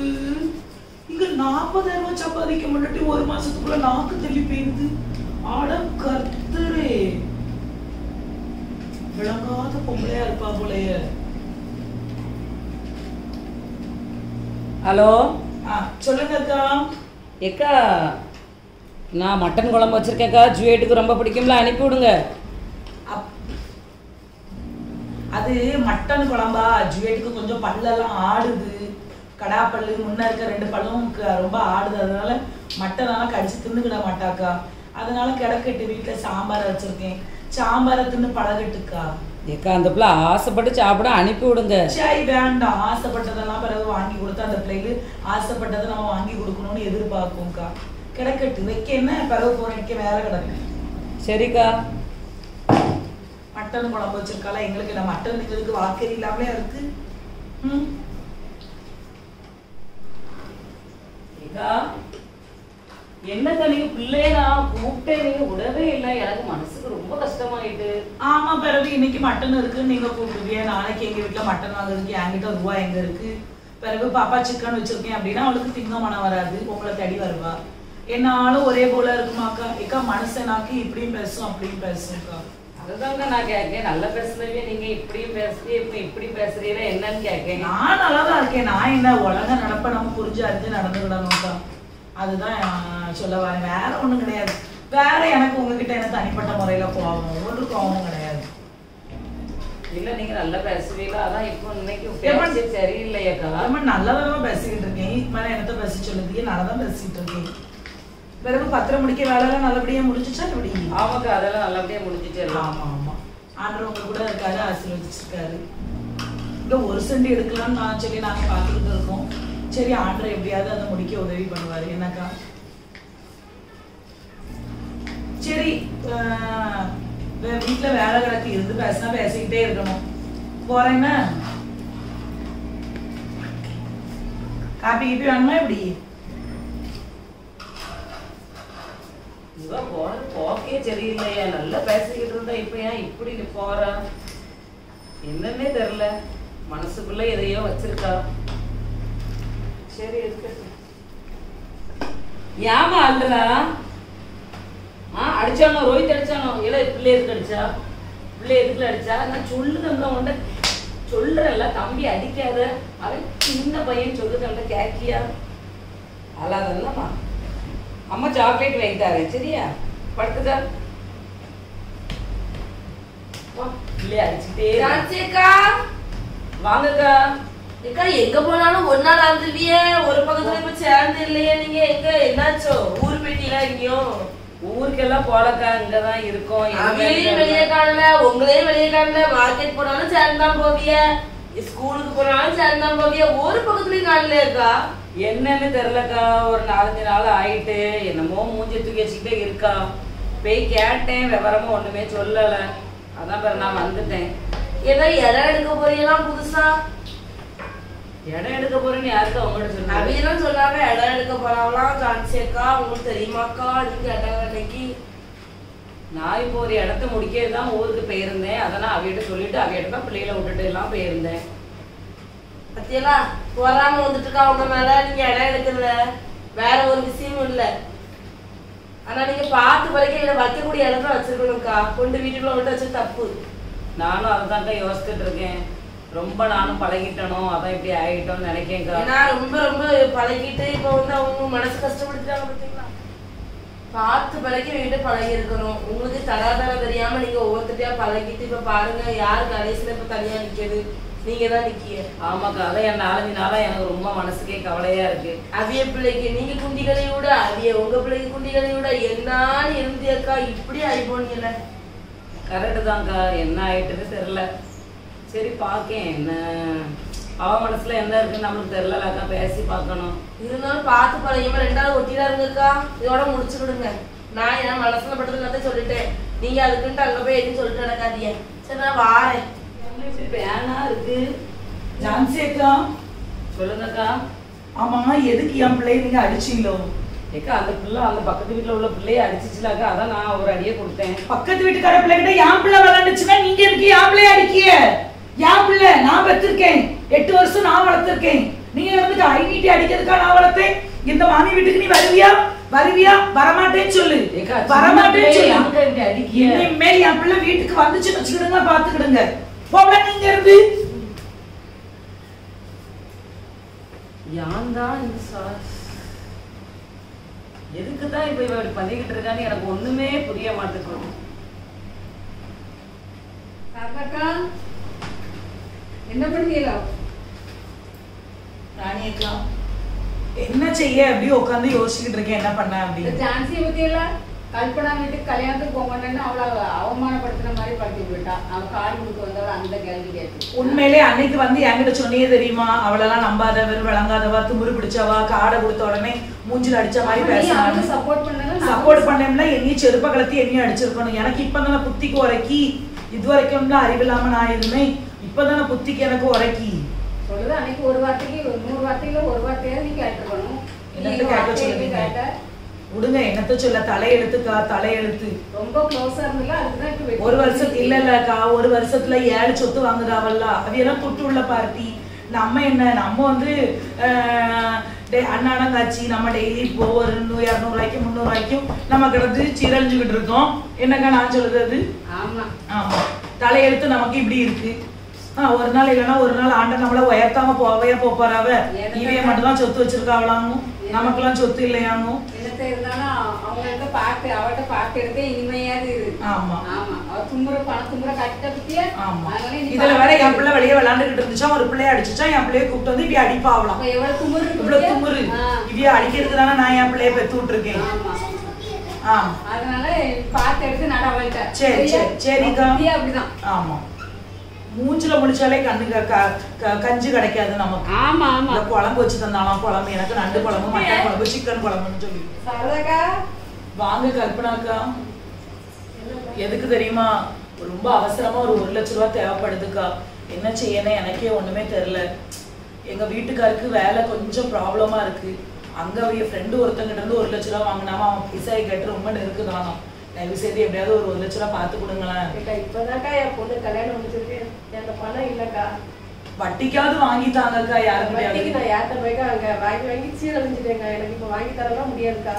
இங்க 40,000 ரூபாய் சம்பாதிக்க முன்னாடி 1 மாசத்துக்குள்ள நாக்கு தள்ளி போயிருது. ஆட கர்த்தரே, விளங்காத பொம்பளையா இருப்பா போலய. ஹலோ சொல்லுங்க அக்கா. ஏக்கா நான் மட்டன் குழம்பு வச்சிருக்கேக்கா. ஜூவேட்டுக்கு ரொம்ப பிடிக்கும்ல, அனுப்பி விடுங்க. அது மட்டன் குழம்பா? ஜூவேட்டுக்கு கொஞ்சம் பல்லெல்லாம் ஆடுது. கடா பல்லு முன்ன இருக்க 2 பல்லும் ரொம்ப ஆடுது. அதனால மட்டனெல்லாம் கடிச்சு தின்னுக்கிட மாட்டாக்கா. அதனால கிடக்கட்டு வீட்டுல சாம்பார் வச்சிருக்கேன். சாம்பாரை தின்னு பழகட்டுக்கா. ஏக்கா அந்த பிள்ளை ஆசைப்பட்டு சாப்பிட அனுப்பி விடுங்க. சரி வேண்டாம். ஆசைப்பட்டதெல்லாம் பிறகு வாங்கி கொடுத்தா அந்த பிள்ளைக்கு ஆசைப்பட்டதை நம்ம வாங்கி கொடுக்கணும்னு எதிர்பார்ப்போம்க்கா. கிடக்கட்டு வைக்க என்ன பிறகு போறேன் வேலை கிடக்கு. சரிக்கா. மட்டன் குழம்பு வச்சிருக்கால. எங்களுக்கு என்ன மட்டன் இருக்கிறதுக்கு வாக்கறி இல்லாமலே இருக்கு. என்னக்கா நீங்க பிள்ளைய நான் கூப்பிட்டேன், நீங்க விடவே இல்லை. எனக்கு மனசுக்கு ரொம்ப கஷ்டமாயிட்டு. ஆமா பிறகு இன்னைக்கு மட்டன் இருக்கு நீங்க கூப்பிடுவிய. நாளைக்கு எங்க வீட்டுல மட்டன் வாங்குறதுக்கு என்கிட்ட ரூபா எங்க இருக்கு. பிறகு பாப்பா சிக்கன் வச்சிருக்கேன் அப்படின்னா அவளுக்கு திங்க மனம் வராது. உங்களை தேடி வருவா. என்னாலும் ஒரே போல இருக்குமாக்கா. ஏக்கா மனுஷனாக்கு இப்படியும் பேசும் அப்படியும் பேசும்க்கா. அதுதாங்க நான் கேட்கேன். நல்லா பேசுறவே நீங்க இப்படியும் பேசுறீங்க, இப்ப இப்படி பேசுறீங்க என்னன்னு கேட்கேன். நான் நல்லாதான் இருக்கேன். நான் என்ன உலக நடப்ப நம்ம புரிஞ்சு அறிஞ்சு நடந்துக்கிடணும்க்கா. அதுதான் சொல்ல வரேன். வேற ஒண்ணும் கிடையாது. வேற எனக்கு உங்ககிட்ட என்ன தனிப்பட்ட முறையில போகணும் ஒன்று கோவமும் கிடையாது. இல்ல நீங்க நல்லா பேசுவீங்களா? அதான் இப்போ இன்னைக்கு சரியில்லையாக்கா. நல்லதானமா பேசிக்கிட்டு இருக்கேன். இதுக்கு மேல என்னத்த பேச சொல்லுது? நல்லாதான் பேசிட்டு இருக்கேன். பிறகு பத்திரம் முடிக்க வேலையெல்லாம் நல்லபடியா முடிஞ்சிச்சா எப்படி? ஆமாக்கா அதெல்லாம் நல்லபடியா முடிஞ்சிட்டு. ஆமா ஆமா. ஆண்டவங்க கூட இருக்காரு, ஆசீர்வதிச்சிருக்காரு. இங்க 1 சென்ட் எடுக்கலாம்னு நான் சொல்லி நாங்க பாத்துக்கிட்டு இருக்கோம். சரி ஆண்டவர் எப்படியாவது அதை முடிக்க உதவி பண்ணுவாரு. என்னக்கா சரி. வீட்டுல வேலை கிடக்கு இருந்து பேசினா பேசிக்கிட்டே இருக்கணும். போறேன்னா காப்பி கீப்பி வேணுமா எப்படி? போக்கே சரியில்லையா? நல்லா பேசிக்கிட்டு இருந்தா இப்ப ஏன் இப்படி போறா என்னன்னே தெரியல. மனசுக்குள்ள எதையோ வச்சிருக்கா. சரி இருக்கட்டும். ஏமா அழுறா? அடிச்சானோ ரோஹித் அடிச்சானோ? இல்ல பிள்ளை எதுக்கு அடிச்சா? பிள்ளை எதுக்குல அடிச்சா? நான் சொல்லுதேன் உண்ட சொல்றேன்ல தம்பி அடிக்காத. அவன் சின்ன பையன் சொல்லுதேன்ல கேக்கியா? அல்லாதல்லம்மா. அம்மா சாக்லேட் வாங்கி தரேன் சரியா? படுத்துக்கா. இல்லையா அடிச்சுட்டே ஜான்சிக்கா வாங்கக்கா. ஏக்கா எங்க போனாலும் ஒரு நாள் ஆந்துருவிய, ஒரு பக்கத்துல இப்ப சேர்ந்து இல்லையே நீங்க? எங்க என்னாச்சோ? ஊர் போயிட்டீங்களா எங்கேயும்? ஊருக்கெல்லாம் போலக்கா, இங்கதான் இருக்கோம். அவையிலையும் வெளியே காணல, உங்களையும் வெளியே காணல. மார்க்கெட் போனாலும் சேர்ந்துதான் போவிய, ஸ்கூலுக்கு போனாலும் சேர்ந்துதான் போவிய, ஒரு பக்கத்துலயும் காணலையாக்கா? என்னன்னு தெரியலக்கா, ஒரு 4-5 நாள் ஆயிட்டு என்னமோ மூஞ்சி தூக்கி வச்சுக்கிட்டே இருக்கா. போய் கேட்டேன், விவரமா ஒண்ணுமே சொல்லல. அதான் பிறகு நான் வந்துட்டேன். ஏதோ இடம் எடுக்க போறீங்களா புதுசா? இடம் எடுக்க போறேன்னு யாருக்கு அவங்கள்ட்ட சொன்னாங்க? அவையெல்லாம் சொன்னாங்க இடம் எடுக்க போறாங்களாம். ஜான்சிக்கா உங்களுக்கு தெரியுமாக்கா அப்படின்னு கேட்டாங்க அன்னைக்கு. நான் இப்போ ஒரு இடத்த முடிக்கதான் ஊருக்கு போயிருந்தேன். அதெல்லாம் அவையிட்ட சொல்லிட்டு அவையிட்ட தான் பிள்ளைகளை விட்டுட்டு எல்லாம் போயிருந்தேன். பத்தியெல்லாம் போறாம வந்துட்டு இருக்கா உங்க மேல. நீங்க இடம் எடுக்கல, வேற ஒரு விஷயமும் இல்ல. ஆனா நீங்க பார்த்து வரைக்கும் வைக்கக்கூடிய இடத்துல வச்சிருக்கணும்க்கா. கொண்டு வீட்டுக்குள்ள விட்டு வச்சு தப்பு. நானும் அதுதான்க்கா யோசிச்சுட்டு இருக்கேன். ரொம்ப நானும் பழகிட்டனும், அதான் இப்படி ஆகிட்டோம்னு நினைக்கேன்க்கா. ஏன்னா ரொம்ப ரொம்ப பழகிட்டு இப்ப அவங்க மனசு கஷ்டப்படுத்துறாங்க பாத்தீங்களா. பார்த்து பழகி வீட்டு பழகி இருக்கணும். உங்களுக்கு தராதர தெரியாம நீங்க ஒவ்வொருத்தையா பழகிட்டு இப்ப பாருங்க யாரு கடைசியில இப்ப தனியா நிக்கிறது? நீங்க தான் நிக்கிய. ஆமாக்கா, அதான் என் 4 நாளா எனக்கு ரொம்ப மனசுக்கே கவலையா இருக்கு. அவிய பிள்ளைக்கு நீங்க குண்டிகளை விட, அவிய உங்க பிள்ளைக்கு குண்டிகளை விட என்னான்னு இருந்தியக்கா இப்படி ஆகி போனீங்கல்ல. கரெக்டு தான்க்கா, என்ன ஆயிட்டுன்னு தெரியல. சரி பாக்கேன், என்ன அவ மனசுல என்ன இருக்குன்னு நம்மளுக்கு தெரியலக்கா, பேசி பார்க்கணும். இருந்தாலும் பார்த்து பழகியமா 2வது ஒட்டிதான் இருங்கக்கா. இதோட முடிச்சுக்கிடுங்க. நான் என் மனசுல பட்டதுன்னு சொல்லிட்டேன். நீங்க அதுக்குன்ட்டு அங்க போய் எதுவும் சொல்லிட்டு நடக்காதீங்க. சரி நான் வாரேன். பேனா இருக்கு. ஜான்சி அக்கா, சொல்லுங்கக்கா. ஆமா எதுக்கு என் பிள்ளைய நீங்க அடிச்சீங்களோ? ஏக்கா, அந்த பிள்ளை அந்த பக்கத்து வீட்டுல உள்ள பிள்ளைய அடிச்சிச்சுலாக்கா, அதான் நான் ஒரு அடியை கொடுத்தேன். பக்கத்து வீட்டுக்கார பிள்ளைகிட்ட என் பிள்ளை விளையாண்டுச்சுன்னா நீங்க எதுக்கு என் பிள்ளைய அடிக்கிய? என் பிள்ளை நான் வச்சிருக்கேன், 8 வருஷம் நான் வளர்த்திருக்கேன். நீங்க வந்துட்டு ஐநீட்டி அடிக்கிறதுக்கா நான் வளர்த்தேன்? இந்த மாமி வீட்டுக்கு நீ வருவியா வருவியா? வரமாட்டேன்னு சொல்லு, வரமாட்டேன்னு சொல்லு. இனிமேல் என் பிள்ளை வீட்டுக்கு வந்துச்சுன்னு வச்சுக்கிடுங்க, பாத்துக்கிடுங்க. போல நீங்க இருந்து யான்தான் இந்த சார் எதுக்குதான் இப்ப இவ பண்ணிக்கிட்டு இருக்கான்னு எனக்கு ஒண்ணுமே புரிய மாட்டேங்குது. என்ன பண்ணுவீங்களா? ராணி அக்கா, என்ன செய்ய அப்படி உட்காந்து யோசிச்சுக்கிட்டு இருக்கேன், என்ன பண்ண அப்படின்னு. ஜான்சி பத்தியெல்லாம் கல்பனா வீட்டுக்கு கல்யாணத்துக்கு போக மாட்டேன்னு அவளை அவமானப்படுத்துற மாதிரி படுத்தி போயிட்டா. அவன் காடு கொடுத்து வந்தவள அந்த கேள்வி கேட்டு உண்மையிலே அன்னைக்கு வந்து என்கிட்ட சொன்னியே தெரியுமா, அவளெல்லாம் நம்பாத, வெறும் விளங்காதவா, துமுறு பிடிச்சவா, காடை கொடுத்த உடனே மூஞ்சில அடிச்ச மாதிரி பேசுறாங்க. சப்போர்ட் பண்ணேன்னா என்னையும் செருப்ப கலத்தி என்னையும் அடிச்சிருக்கணும். எனக்கு இப்பதானே புத்திக்கு உரைக்கி, இது வரைக்கும் அறிவில்லாம நான் இருந்தேன். இப்பதானே புத்திக்கு எனக்கு உரைக்கி சொல்லுது. அன்னைக்கு ஒரு வார்த்தைக்கு 100 வார்த்தையில ஒரு வார்த்தையாவது நீ கேட்டுக்கணும். விடுங்க, என்னத்த சொல்ல, தலையெழுத்துக்கா, தலையெழுத்து. ரொம்ப க்ளோஸா இருந்தல, அதுதான் இப்ப ஒரு வருஷத்துக்கு இல்லக்கா, ஒரு வருஷத்துல 7 சொத்து வாங்குதாவல்ல, அவையெல்லாம் துட்டு உள்ள பார்ட்டி. நம்ம என்ன, நம்ம வந்து அண்ணாடங்காட்சி, நம்ம டெய்லி இப்போ ஒரு 200 ரூபாய்க்கு 300 ரூபாய்க்கும் நம்ம கிடந்து சீரழிஞ்சுக்கிட்டு இருக்கோம். என்னக்கா நான் சொல்றது? ஆமா ஆமா, தலையெழுத்து நமக்கு இப்படி இருக்கு. ஒரு நாள் இல்லைன்னா ஒரு நாள் ஆண்ட நம்மள உயர்த்தாம போவையா போறாவ. இவைய மட்டும் தான் சொத்து வச்சிருக்காவளாங்க, நமக்கெல்லாம் சொத்து இல்லையாங்க. இருந்தாலும் அவங்கள்ட்ட பாட்டு அவட்ட பாட்டு எடுத்தே இனிமையாது இருக்கு. ஆமா ஆமா, அவ தும்புற பணம் தும்புற கட்ட பத்தியா. ஆமா, இதுல வேற என் பிள்ளை வெளியே விளையாண்டுகிட்டு இருந்துச்சா, ஒரு பிள்ளைய அடிச்சுச்சா, என் பிள்ளைய கூப்பிட்டு வந்து இப்படி அடிப்பாவலாம். எவ்வளவு தும்புறு, இவ்வளவு தும்புறு. இவைய அடிக்கிறதுக்கு தானே நான் என் பிள்ளைய பெத்து விட்டுருக்கேன். அதனால பாட்டு எடுத்து நட அவள்கிட்ட. சரி சரி சரிக்கா, அப்படிதான். ஆமா, மூஞ்சில முடிச்சாலே கண்ணுக்கு கஞ்சி கிடைக்காது நமக்கு. ஆமா ஆமா, குழம்பு வச்சு தந்தாலும் குழம்பு, எனக்கு நண்டு குழம்பு, மட்டன் குழம்பு, சிக்கன் குழம்புன்னு சொல்லி. வாங்க கல்பனாக்கா, எதுக்கு தெரியுமா, ரொம்ப அவசரமா ஒரு 1 லட்ச ரூபா தேவைப்படுதுக்கா. என்ன செய்யணும் எனக்கே ஒண்ணுமே தெரியல. எங்க வீட்டுக்காருக்கு வேலை கொஞ்சம் ப்ராப்ளமா இருக்கு. அங்க அவங்க ஃப்ரெண்டு ஒருத்தங்கிட்ட இருந்து 1 லட்ச ரூபா வாங்கினாம அவன் பைசா கேட்டு ரொம்ப நெருக்குதானா. தயவு செய்து எப்படியாவது ஒரு 1 லட்ச ரூபா பார்த்து கொடுங்களேன். இப்பதாக்கா என் பொண்ணு கல்யாணம் முடிச்சிருக்கு, அந்த பணம் இல்லக்கா. வட்டிக்காவது வாங்கிட்டாங்கக்கா. யாருக்கு நான் யார்கிட்ட போய்க்கா அங்க வாங்கி சீரழிஞ்சிட்டேங்க. எனக்கு இப்ப வாங்கி தரலாம் முடியாதுக்கா.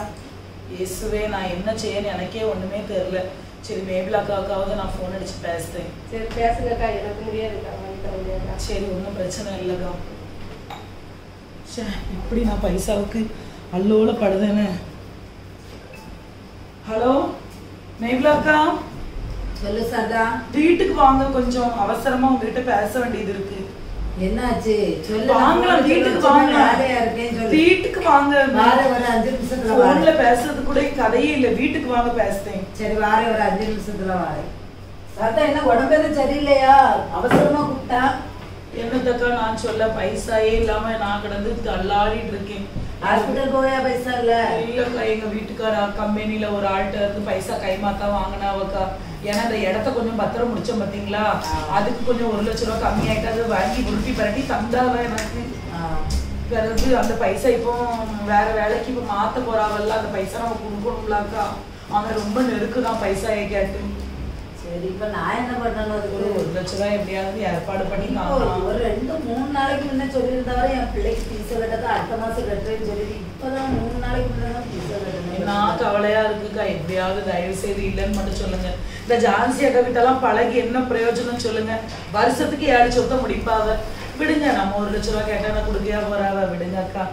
இயேசுவே, நான் என்ன செய்யணும் எனக்கே ஒண்ணுமே தெரியல. சரி, மேபிள் அக்காவுக்காவது நான் ஃபோன் அடிச்சு பேசுறேன். சரி பேசுங்கக்கா, எனக்கு முடியாதுக்கா, வாங்கி தர முடியாதுக்கா. சரி, ஒன்றும் பிரச்சனை இல்லைக்கா. சரி, எப்படி நான் பைசாவுக்கு அல்லோல படுதேன்னு. ஹலோ மேபிள் அக்கா, சொல்லு சரதா. வீட்டுக்கு வாங்க, கொஞ்சம் அவசரமா உங்ககிட்ட பேச வேண்டியது இருக்கு. என்னாச்சு சொல்லு. வாங்கலாம், வீட்டுக்கு வாங்க. வேலையா இருக்கேன் சொல்லு. வீட்டுக்கு வாங்க. வார ஒரு 5 நிமிஷத்துல போன்ல பேசுறது கூட கதையே இல்ல. வீட்டுக்கு வாங்க பேசுறேன். சரி வார ஒரு 5 நிமிஷத்துல வாரேன். சரதா என்ன உடம்பு எதுவும் சரியில்லையா? அவசரமா கூப்பிட்டா? என்னத்தக்கா நான் சொல்ல, பைசாயே இல்லாம நான் கிடந்து தள்ளாடிட்டு இருக்கேன். ஹாஸ்பிட்டல் போயா பைசா இல்ல? இல்லக்கா, எங்க வீட்டுக்கார கம்பெனில ஒரு ஆள்கிட்ட இருந்து பைசா கைமாத்தா வாங்கினாவக்கா. ஏன்னா அந்த இடத்த கொஞ்சம் பத்திரம் முடிச்சோம் பாத்தீங்களா, அதுக்கு கொஞ்சம் 1 லட்சம் ரூபாய் கம்மி ஆயிட்டாது. வாங்கி உருட்டி பரட்டி தந்தாவ எனக்கு. பிறகு அந்த பைசா இப்போ வேற வேலைக்கு இப்ப மாத்த போறாவல்ல, அந்த பைசா நம்ம கொடுக்கணும்லாக்கா. அவன் ரொம்ப நெருக்குதான் பைசாயை கேட்டு. சரி இப்ப நான் என்ன பண்ணணும்? அதுக்கு 1 லட்சம் ரூபாய் எப்படியாவது ஏற்பாடு பண்ணி ஒரு 2-3 நாளைக்கு முன்ன சொல்லியிருந்தவரை என் பிள்ளைக்கு பீஸ் கட்டதான் அடுத்த மாசம் கட்டுறேன்னு சொல்லி இப்பதான் 3 நாளைக்கு முன்னதான் பீஸ் கட்டணும். நான் கவலையா இருக்குக்கா. எப்படியாவது தயவு செய்து இல்லைன்னு மட்டும் சொல்லுங்க. இந்த ஜான்சி அக்கா கிட்ட எல்லாம் பழகி என்ன பிரயோஜனம் சொல்லுங்க? வருஷத்துக்கு 7 சொத்தை முடிப்பாவ. விடுங்க, நம்ம 1 லட்சம் ரூபாய் கேட்டா கொடுக்கையா போறாவ. விடுங்க அக்கா.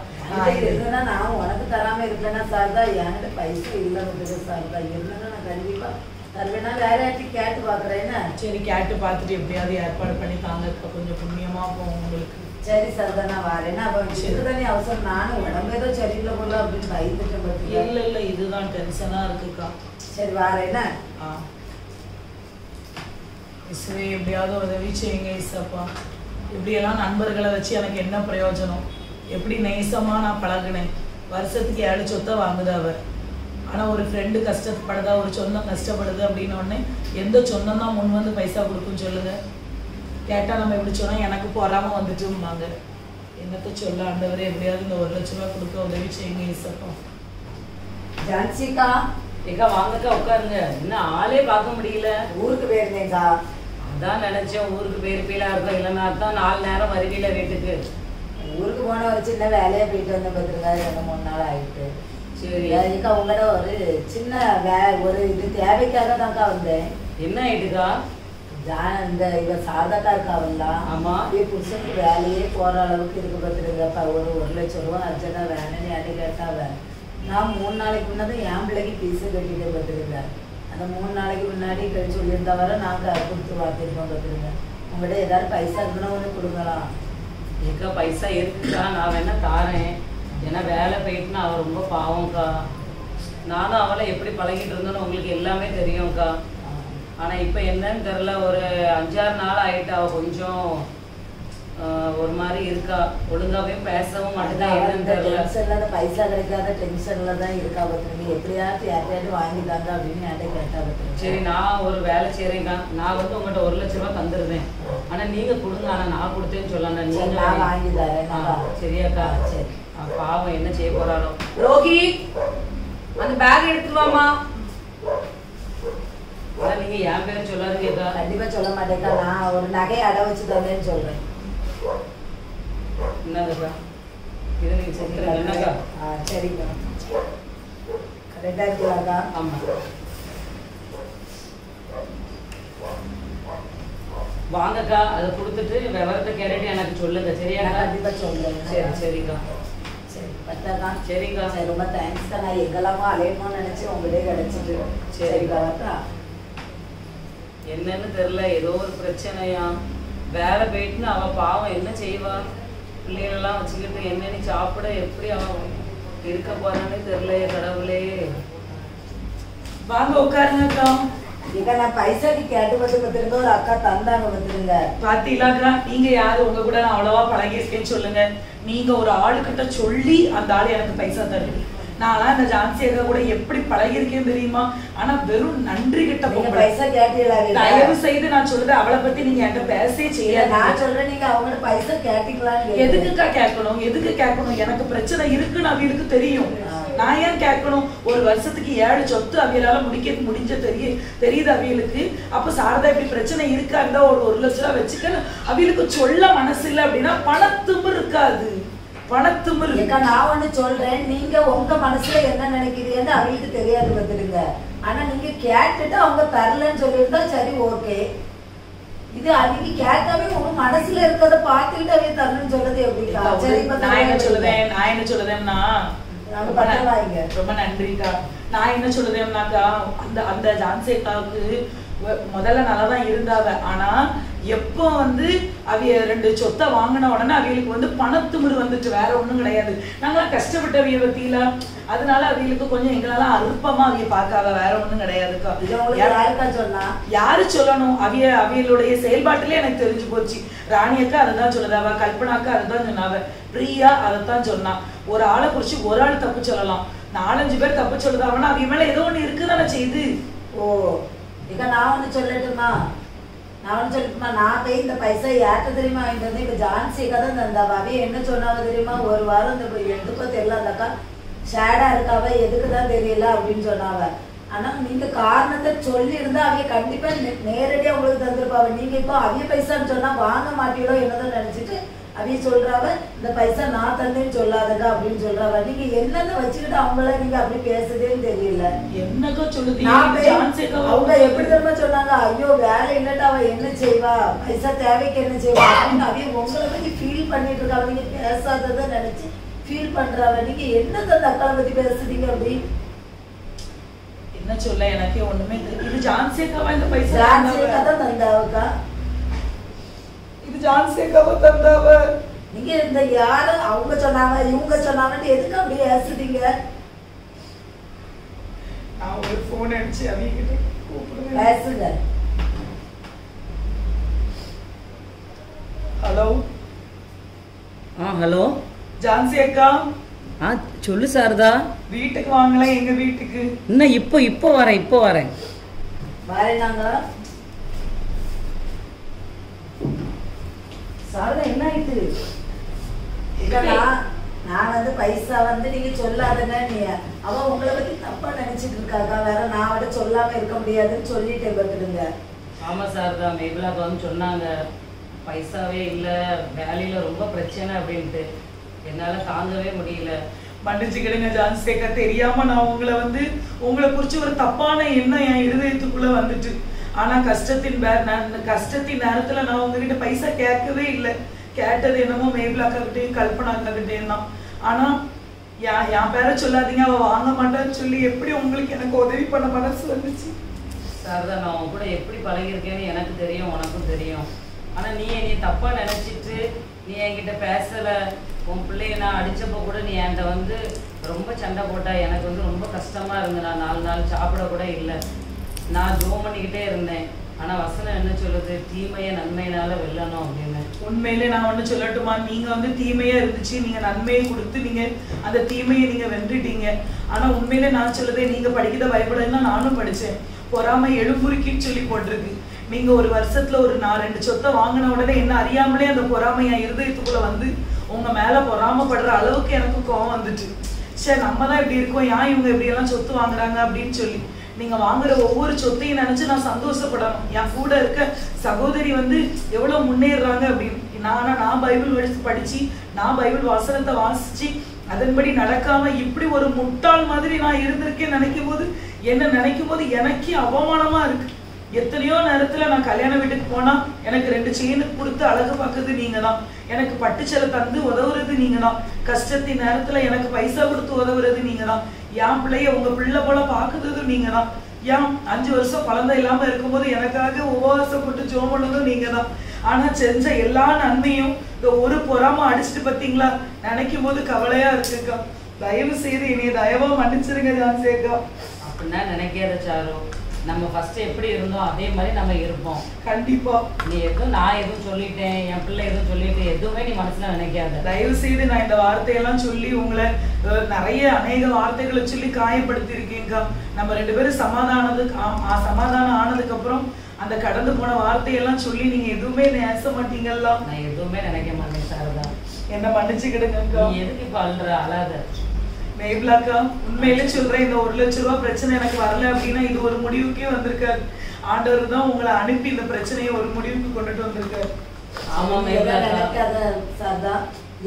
இருந்தா நான் உனக்கு தராம இருக்கேன்னா சார் தான் என்கிட்ட பைசா இல்லைன்னு சார் தான் இருந்தா நான் கண்டிப்பா தருவேன்னா வேற யார்ட்டையும் கேட்டு பாக்குறேன்னா. சரி கேட்டு பார்த்துட்டு எப்படியாவது ஏற்பாடு பண்ணி தாங்க. இப்ப கொஞ்சம் புண்ணியமா போகும் உங்களுக்கு. சரி சார் தான் நான் வரேன்னா. அப்ப தானே அவசரம். நானும் உடம்பு ஏதோ சரியில்லை போல அப்படின்னு பயந்துட்டு. இல்ல இல்ல, இதுதான் டென்ஷனா இருக்குக்கா. சரி வரேன்னா. இசுவே எப்படியாவது உதவி செய்யுங்க இசப்பா. இப்படியெல்லாம் நண்பர்களை வச்சு எனக்கு என்ன பிரயோஜனம்? எப்படி நெய்சமா நான் பழகினேன். வருஷத்துக்கு 7 சொத்தை வாங்குது அவர். ஆனால் ஒரு ஃப்ரெண்டு கஷ்டப்படுதா, ஒரு சொந்தம் கஷ்டப்படுது அப்படின்னோடனே எந்த சொந்தம் தான் முன் வந்து பைசா கொடுக்குன்னு சொல்லுங்க. கேட்டால் நம்ம எப்படி சொன்னால் எனக்கு பொறாமல் வந்துட்டும்பாங்க. என்னத்த சொல்ல ஆண்டவரே, எப்படியாவது இந்த 1 லட்ச ரூபா கொடுக்க உதவி செய்யுங்க இசப்பா. ஜான்சிக்கா ஏக்கா வாங்கக்கா உட்காருங்க. இன்னும் ஆளே பார்க்க முடியல. ஊருக்கு போயிருந்தேங்க்கா. அதான் நினைச்சேன் ஊருக்கு போயிருப்பீலா இருக்கும். இல்லைன்னா தான் 4 நேரம் வருவீல வீட்டுக்கு. ஊருக்கு போன ஒரு சின்ன வேலையா போயிட்டு வந்து பார்த்துருக்கா. 2-3 நாள் ஆயிட்டு. சரி அதுக்கா உங்கள்கிட்ட ஒரு சின்ன ஒரு இது தேவைக்காக தான்க்கா வந்தேன். என்ன ஆயிட்டுக்கா? இந்த இவ சாரதாக்கா இருக்காவல்ல, ஆமா புருஷனுக்கு வேலையே போற அளவுக்கு இருக்கு பார்த்துருங்கப்பா. ஒரு 1 லட்சம் ரூபா அர்ஜென்டா வேணும்னு யார்ட்ட கேட்டாவ. நான் 3 நாளைக்கு முன்னாடி என் பிள்ளைக்கு பீஸு கட்டிட்டு பார்த்துருங்க. அந்த 3 நாளைக்கு முன்னாடி சொல்லியிருந்தா வர நாங்கள் கொடுத்து பார்த்துருக்கோம் பார்த்துருங்க. உங்கள்கிட்ட ஏதாவது பைசா இருக்குன்னா ஒன்று கொடுக்கலாம். ஏக்கா பைசா இருக்குக்கா, நான் வேணா தாரேன். ஏன்னா வேலை போயிட்டுனா அவள் ரொம்ப பாவம்க்கா. நானும் அவளை எப்படி பழகிட்டு இருந்தோன்னு உங்களுக்கு எல்லாமே தெரியும்க்கா. ஆனால் இப்போ என்னன்னு தெரில, ஒரு 5-6 நாள் ஆகிட்டு அவள் கொஞ்சம் ஒரு மாதிரி இருக்கா. ஒழுங்காவே பேசவும் மாட்டேன். என்னன்னு தெரியல. பைசா கிடைக்காத டென்ஷன்ல தான் இருக்கா பார்த்துருங்க. எப்படியாவது யார்ட்டையாவது வாங்கிட்டாங்க அப்படின்னு யார்ட்ட கேட்டா பார்த்துருங்க. சரி நான் ஒரு வேலை செய்கிறேங்க்கா. நான் வந்து உங்கள்கிட்ட 1 லட்ச ரூபா தந்துடுவேன். ஆனால் நீங்கள் கொடுங்க. ஆனால் நான் கொடுத்தேன்னு சொல்லலாம். நீங்கள் வாங்கி தரேன். சரியாக்கா? சரி. பாவம் என்ன செய்ய போறாரோ. ரோகி அந்த பேக் எடுத்துருவாமா. நீங்க என் பேரும் சொல்லாதீங்கக்கா. கண்டிப்பா சொல்ல மாட்டேக்கா. நான் ஒரு நகையை அடை வச்சு தந்தேன்னு சொல்றேன். என்னதுக்கா இது? நீங்க சொல்றீங்க என்னக்கா? சரிங்க. கரெக்டா இருக்கலாக்கா? ஆமா. வாங்கக்கா, அதை கொடுத்துட்டு விவரத்தை கேட்டுட்டு எனக்கு சொல்லுங்க. சரியா? கண்டிப்பா சொல்றேன். சரி சரிக்கா. சரி பத்தாக்கா. சரிக்கா. சரி ரொம்ப தேங்க்ஸ்க்கா. நான் எங்கெல்லாமோ அலையணும்னு நினைச்சு உங்கள்கிட்ட கிடைச்சிட்டு. சரிக்கா. அக்கா என்னன்னு தெரியல, ஏதோ ஒரு பிரச்சனையா. வேலை போயிட்டுன்னு அவ பாவம் என்ன செய்வா? பிள்ளைகளெல்லாம் வச்சுக்கிட்டு என்னன்னு சாப்பிட எப்படி அவன் இருக்க போறான்னு தெரியலையே கடவுளே. வாங்க உட்காருங்கக்கா. இங்க நான் பைசாக்கு கேட்டு பார்த்துருங்க. ஒரு அக்கா தந்தாங்க பார்த்துருங்க. பாத்தீங்களாக்கா, நீங்க யாரு? உங்க கூட நான் அவ்வளவா பழகிருக்கேன்னு சொல்லுங்க. நீங்க ஒரு ஆளுகிட்ட சொல்லி அந்த ஆளு எனக்கு பைசா தருது. நான்லாம் இந்த ஜான்சி அக்கா கூட எப்படி பழகிருக்கேன்னு தெரியுமா? ஆனா வெறும் நன்றி கிட்ட பைசா கேட்டீங்களா? தயவு செய்து நான் சொல்றேன், அவளை பத்தி நீங்க என்கிட்ட பேசவே செய்யாது. நான் சொல்றேன், நீங்க அவங்களோட பைசா கேட்டீங்களா? எதுக்குக்கா கேட்கணும்? எதுக்கு கேட்கணும்? எனக்கு பிரச்சனை இருக்குன்னு அவங்களுக்கு தெரியும். நான் ஏன் கேட்கணும்? ஒரு வருஷத்துக்கு 7 சொத்து அவியலால முடிஞ்ச தெரியுது அவியலுக்கு. அப்ப சாரதா இப்படி பிரச்சனை இருக்கா இருந்தா ஒரு 1 லட்ச ரூபா வச்சுக்க அவியலுக்கு சொல்ல மனசு இல்லை அப்படின்னா பணத்துமுறு இருக்காது. பணத்துமுறு. நான் ஒண்ணு சொல்றேன், நீங்க உங்க மனசுல என்ன நினைக்கிறீங்கன்னு அவங்களுக்கு தெரியாது பார்த்துடுங்க. ஆனா நீங்க கேட்டுட்டு அவங்க தரலன்னு சொல்லியிருந்தா சரி ஓகே. இது அவங்க கேட்டாவே உங்க மனசுல இருக்கிறத பார்த்துட்டு அவங்க தரலன்னு சொல்றது எப்படிக்கா? சரி நான் என்ன சொல்லுதேன்னா ரொம்ப நன்றிக்கா. நான் என்ன சொல்லுதேன்னாக்கா, அந்த ஜான்சி அக்காவுக்கு முதல்ல நல்லா தான் இருந்தாவ. ஆனா எப்போ வந்து அவிய 2 சொத்தை வாங்கின உடனே அவியலுக்கு வந்து பணத்துமுறு வந்துட்டு, வேற ஒண்ணும் கிடையாது. நாங்களாம் கஷ்டப்பட்டவிய பத்தியில, அதனால அவியலுக்கு கொஞ்சம் எங்களால அற்பமா அவிய பார்க்காவ, வேற ஒண்ணும் கிடையாதுக்கா. யாருக்கா சொன்னா? யாரு சொல்லணும்? அவியலுடைய செயல்பாட்டிலே எனக்கு தெரிஞ்சு போச்சு. ராணி அக்கா அதைதான் சொல்லுதாவ, கல்பனா அக்கா அதைதான் சொன்னாவ, பிரியா அதைத்தான் சொன்னா. ஒரு ஆளை குறிச்சு ஒரு ஆள் தப்பு சொல்லலாம், 4-5 பேர் தப்பு சொல்லுதாவன்னா அவிய மேல ஏதோ ஒண்ணு இருக்குதானே செய்யுது. ஓ இக்க நான் ஒண்ணு சொல்லட்டுமா? நான் போய் இந்த பைசா யார்கிட்ட தெரியுமா வாங்கிட்டு வந்து இப்ப ஜான்சிக்கா தான் தந்தாவ. அவைய என்ன சொன்னாவ தெரியுமா? ஒரு வாரம் இந்த எதுக்கோ தெரியல, அந்த அக்கா ஷேடா இருக்காவ, எதுக்குதான் தெரியல அப்படின்னு சொன்னாவ. ஆனா நீங்க காரணத்தை சொல்லி இருந்தா அவைய கண்டிப்பா நேரடியா உங்களுக்கு தந்திருப்பாவ. நீங்க இப்போ அவைய பைசான்னு சொன்னா வாங்க மாட்டீங்களோ என்னதான் நினைச்சிட்டு அவைய சொல்றாவ, இந்த பைசா நான் தந்தேன்னு சொல்லாதக்கா அப்படின்னு சொல்றாவ. நீங்க என்னன்னு வச்சுக்கிட்டு அவங்கள நீங்க அப்படி பேசுதேன்னு தெரியல. என்னக்கா சொல்லுது? அவங்க எப்படி தெரியுமா சொன்னாங்க? ஐயோ வேலை இல்லட்டா அவ என்ன செய்வா, பைசா தேவைக்கு என்ன செய்வா அப்படின்னு அவைய உங்களை பத்தி ஃபீல் பண்ணிட்டு இருக்காங்க. நீங்க பேசாததை நினைச்சு ஃபீல் பண்றாவ. நீங்க என்னது அந்த அக்காவை பத்தி பேசுறீங்க? அப்படி என்ன சொல்ல எனக்கே ஒண்ணுமே தெரியல. இது ஜான்சிக்காவா இந்த பைசா? ஜான்சிக்கா தான் தந்தாவக்கா. இது ஜான்சிக்காவா தந்தாவ? நீங்க இந்த யாரு அவங்க சொன்னாங்க இவங்க சொன்னாங்கன்னு எதுக்கு அப்படி பேசுறீங்க? நான் ஒரு போன் அடிச்சு அவங்க கூப்பிடுங்க, பேசுங்க. ஹலோ. ஹலோ ஜான்சி அக்கா. சொல்லு சாரதா. வீட்டுக்கு வாங்கலாம், எங்க வீட்டுக்கு. இன்னும் இப்போ வரேன். வரேனாங்க. சாரதா என்ன ஆயிட்டு? நான் வந்து பைசா வந்து நீங்க சொல்லாதங்க, நீ அவ உங்களை பத்தி தப்பா நினைச்சிட்டு இருக்காக்கா. வேற நான் விட சொல்லாம இருக்க முடியாதுன்னு சொல்லிட்டு பார்த்துடுங்க. ஆமா சாரதா, மேபிளாக்கு வந்து சொன்னாங்க பைசாவே இல்ல, வேலையில ரொம்ப பிரச்சனை அப்படின்ட்டு. என்னால தாங்கவே முடியல. மன்னிச்சுக்கிடுங்க ஜான்சி அக்கா, தெரியாம நான் உங்களை குறிச்சு ஒரு தப்பான எண்ணம் என் இருதயத்துக்குள்ள வந்துட்டு. ஆனா கஷ்டத்தின் நேரத்துல நான் உங்ககிட்ட பைசா கேட்கவே இல்லை. கேட்டது என்னமோ மேபிளாக்கா கிட்டேயும் கல்பனா அக்கா கிட்டேயும் தான். ஆனா என் பேரை சொல்லாதீங்க, அவ வாங்க மாட்டான்னு சொல்லி எப்படி உங்களுக்கு எனக்கு உதவி பண்ண மனசு வந்துச்சு? சாரதா, நான் உன் கூட எப்படி பழகிருக்கேன்னு எனக்கு தெரியும், உனக்கும் தெரியும். ஆனா நீ தப்பா நினைச்சிட்டு நீ என்கிட்ட பேசல. உன் பிள்ளைய நான் அடிச்சப்போ கூட நீ என்கிட்ட வந்து ரொம்ப சண்டை போட்டா. எனக்கு வந்து ரொம்ப கஷ்டமா இருந்து, நான் 4 நாள் சாப்பிட கூட இல்லை. நான் ஜோம் பண்ணிக்கிட்டே இருந்தேன். ஆனா வசனம் என்ன சொல்லுது? தீமையை நன்மையினால வெல்லணும் அப்படின்னு. உண்மையிலே நான் ஒண்ணு சொல்லட்டுமா? நீங்க வந்து தீமையா இருந்துச்சு, நீங்க நன்மையை கொடுத்து நீங்க அந்த தீமையை நீங்க வென்றுட்டீங்க. ஆனா உண்மையிலே நான் சொல்லுதே, நீங்க படிக்கிற பைபிள்னா நானும் படிச்சேன். பொறாமை எழுமுறுக்கின்னு சொல்லி போட்டிருக்கு. நீங்க ஒரு வருஷத்துல நான் 2 சொத்தை வாங்கின உடனே என்ன அறியாமலே அந்த பொறாமை என் இருதயத்துக்குள்ள வந்து உங்க மேல பொறாமப்படுற அளவுக்கு எனக்கு கோவம் வந்துட்டு. சரி, நம்ம தான் இப்படி இருக்கோம், ஏன் இவங்க இப்படி எல்லாம் சொத்து வாங்குறாங்க அப்படின்னு சொல்லி நீங்க வாங்குற ஒவ்வொரு சொத்தையும் நினைச்சு நான் சந்தோஷப்படணும். என் கூட இருக்க சகோதரி வந்து எவ்வளவு முன்னேறாங்க அப்படின்னு. நான் பைபிள் படிச்சு, நான் பைபிள் வசனத்தை வாசிச்சு அதன்படி நடக்காம இப்படி ஒரு முட்டாள் மாதிரி நான் இருந்திருக்கேன் நினைக்கும் போது எனக்கே அவமானமா இருக்கு. எத்தனையோ நேரத்துல நான் கல்யாண வீட்டுக்கு போனா எனக்கு 2 செயின் கொடுத்து அழகு பார்க்கறது நீங்க தான். எனக்கு பட்டுச்சலை தந்து உதவுறது நீங்க தான். கஷ்டத்தின் நேரத்துல எனக்கு பைசா கொடுத்து உதவுறது நீங்க தான். என் பிள்ளைய உங்க பிள்ளை போல பாக்குறது நீங்க தான். ஏன் 5 வருஷம் குழந்தை இல்லாம இருக்கும்போது எனக்காக உபவாசப்பட்டு ஜோம் பண்ணதும் நீங்க தான். ஆனா செஞ்ச எல்லா நன்மையும் இந்த ஒரு பொறாம அடிச்சுட்டு பார்த்தீங்களா, நினைக்கும் போது கவலையா இருக்குக்கா. தயவு செய்து என்னைய தயவா மன்னிச்சிருங்க ஜான்சி அக்கா. அப்படின்னா நினைக்காத சாரு, நம்ம ஃபர்ஸ்ட் எப்படி இருந்தோம் அதே மாதிரி நம்ம இருப்போம். கண்டிப்பா. நீ நான் எதுவும் சொல்லிட்டேன், என் பிள்ளை எதுவும் சொல்லிட்டேன், எதுவுமே நீ மனசுல நினைக்காத. தயவு செய்து நான் இந்த வார்த்தையெல்லாம் சொல்லி உங்களை நிறைய அநேக வார்த்தைகளை சொல்லி காயப்படுத்தி இருக்கேங்கக்கா. நம்ம 2 பேரும் சமாதானம் ஆனதுக்கு அப்புறம் அந்த கடந்து போன வார்த்தையெல்லாம் சொல்லி நீங்க எதுவுமே நேச மாட்டீங்களா? நான் எதுவுமே நினைக்க மாட்டேன் சாரதா, என்ன மன்னிச்சுக்கிடுங்கக்கா. நீ எதுக்கு இப்ப அழாத? மேபிளாக்கா, உண்மையிலே சொல்றேன், இந்த 1 லட்ச ரூபாய் பிரச்சனை எனக்கு வரல அப்படின்னா இது ஒரு முடிவுக்கே வந்திருக்காரு. ஆண்டவர் தான் உங்களை அனுப்பி இந்த பிரச்சனையை ஒரு முடிவுக்கு கொண்டுட்டு வந்திருக்காரு. ஆமா மேபிளாக்கா, சாரதா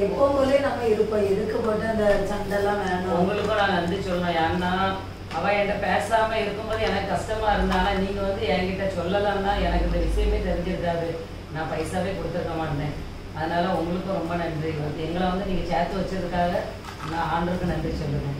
எப்போ போலே நம்ம இருப்போம். எதுக்கு போட்டு அந்த சண்டை எல்லாம் வேணும்? உங்களுக்கும் நான் நன்றி சொல்லணும். ஏன்னா அவ என்கிட்ட பேசாம இருக்கும்போது எனக்கு கஷ்டமா இருந்தானா, நீங்க வந்து என்கிட்ட சொல்லலன்னா எனக்கு இந்த விஷயமே தெரிஞ்சிருக்காது, நான் பைசாவே கொடுத்துருக்க மாட்டேன். அதனால உங்களுக்கும் ரொம்ப நன்றி. எங்களை வந்து நீங்க சேர்த்து வச்சதுக்காக நான் ஆண்டவருக்கு நன்றி சொல்லுவேன்.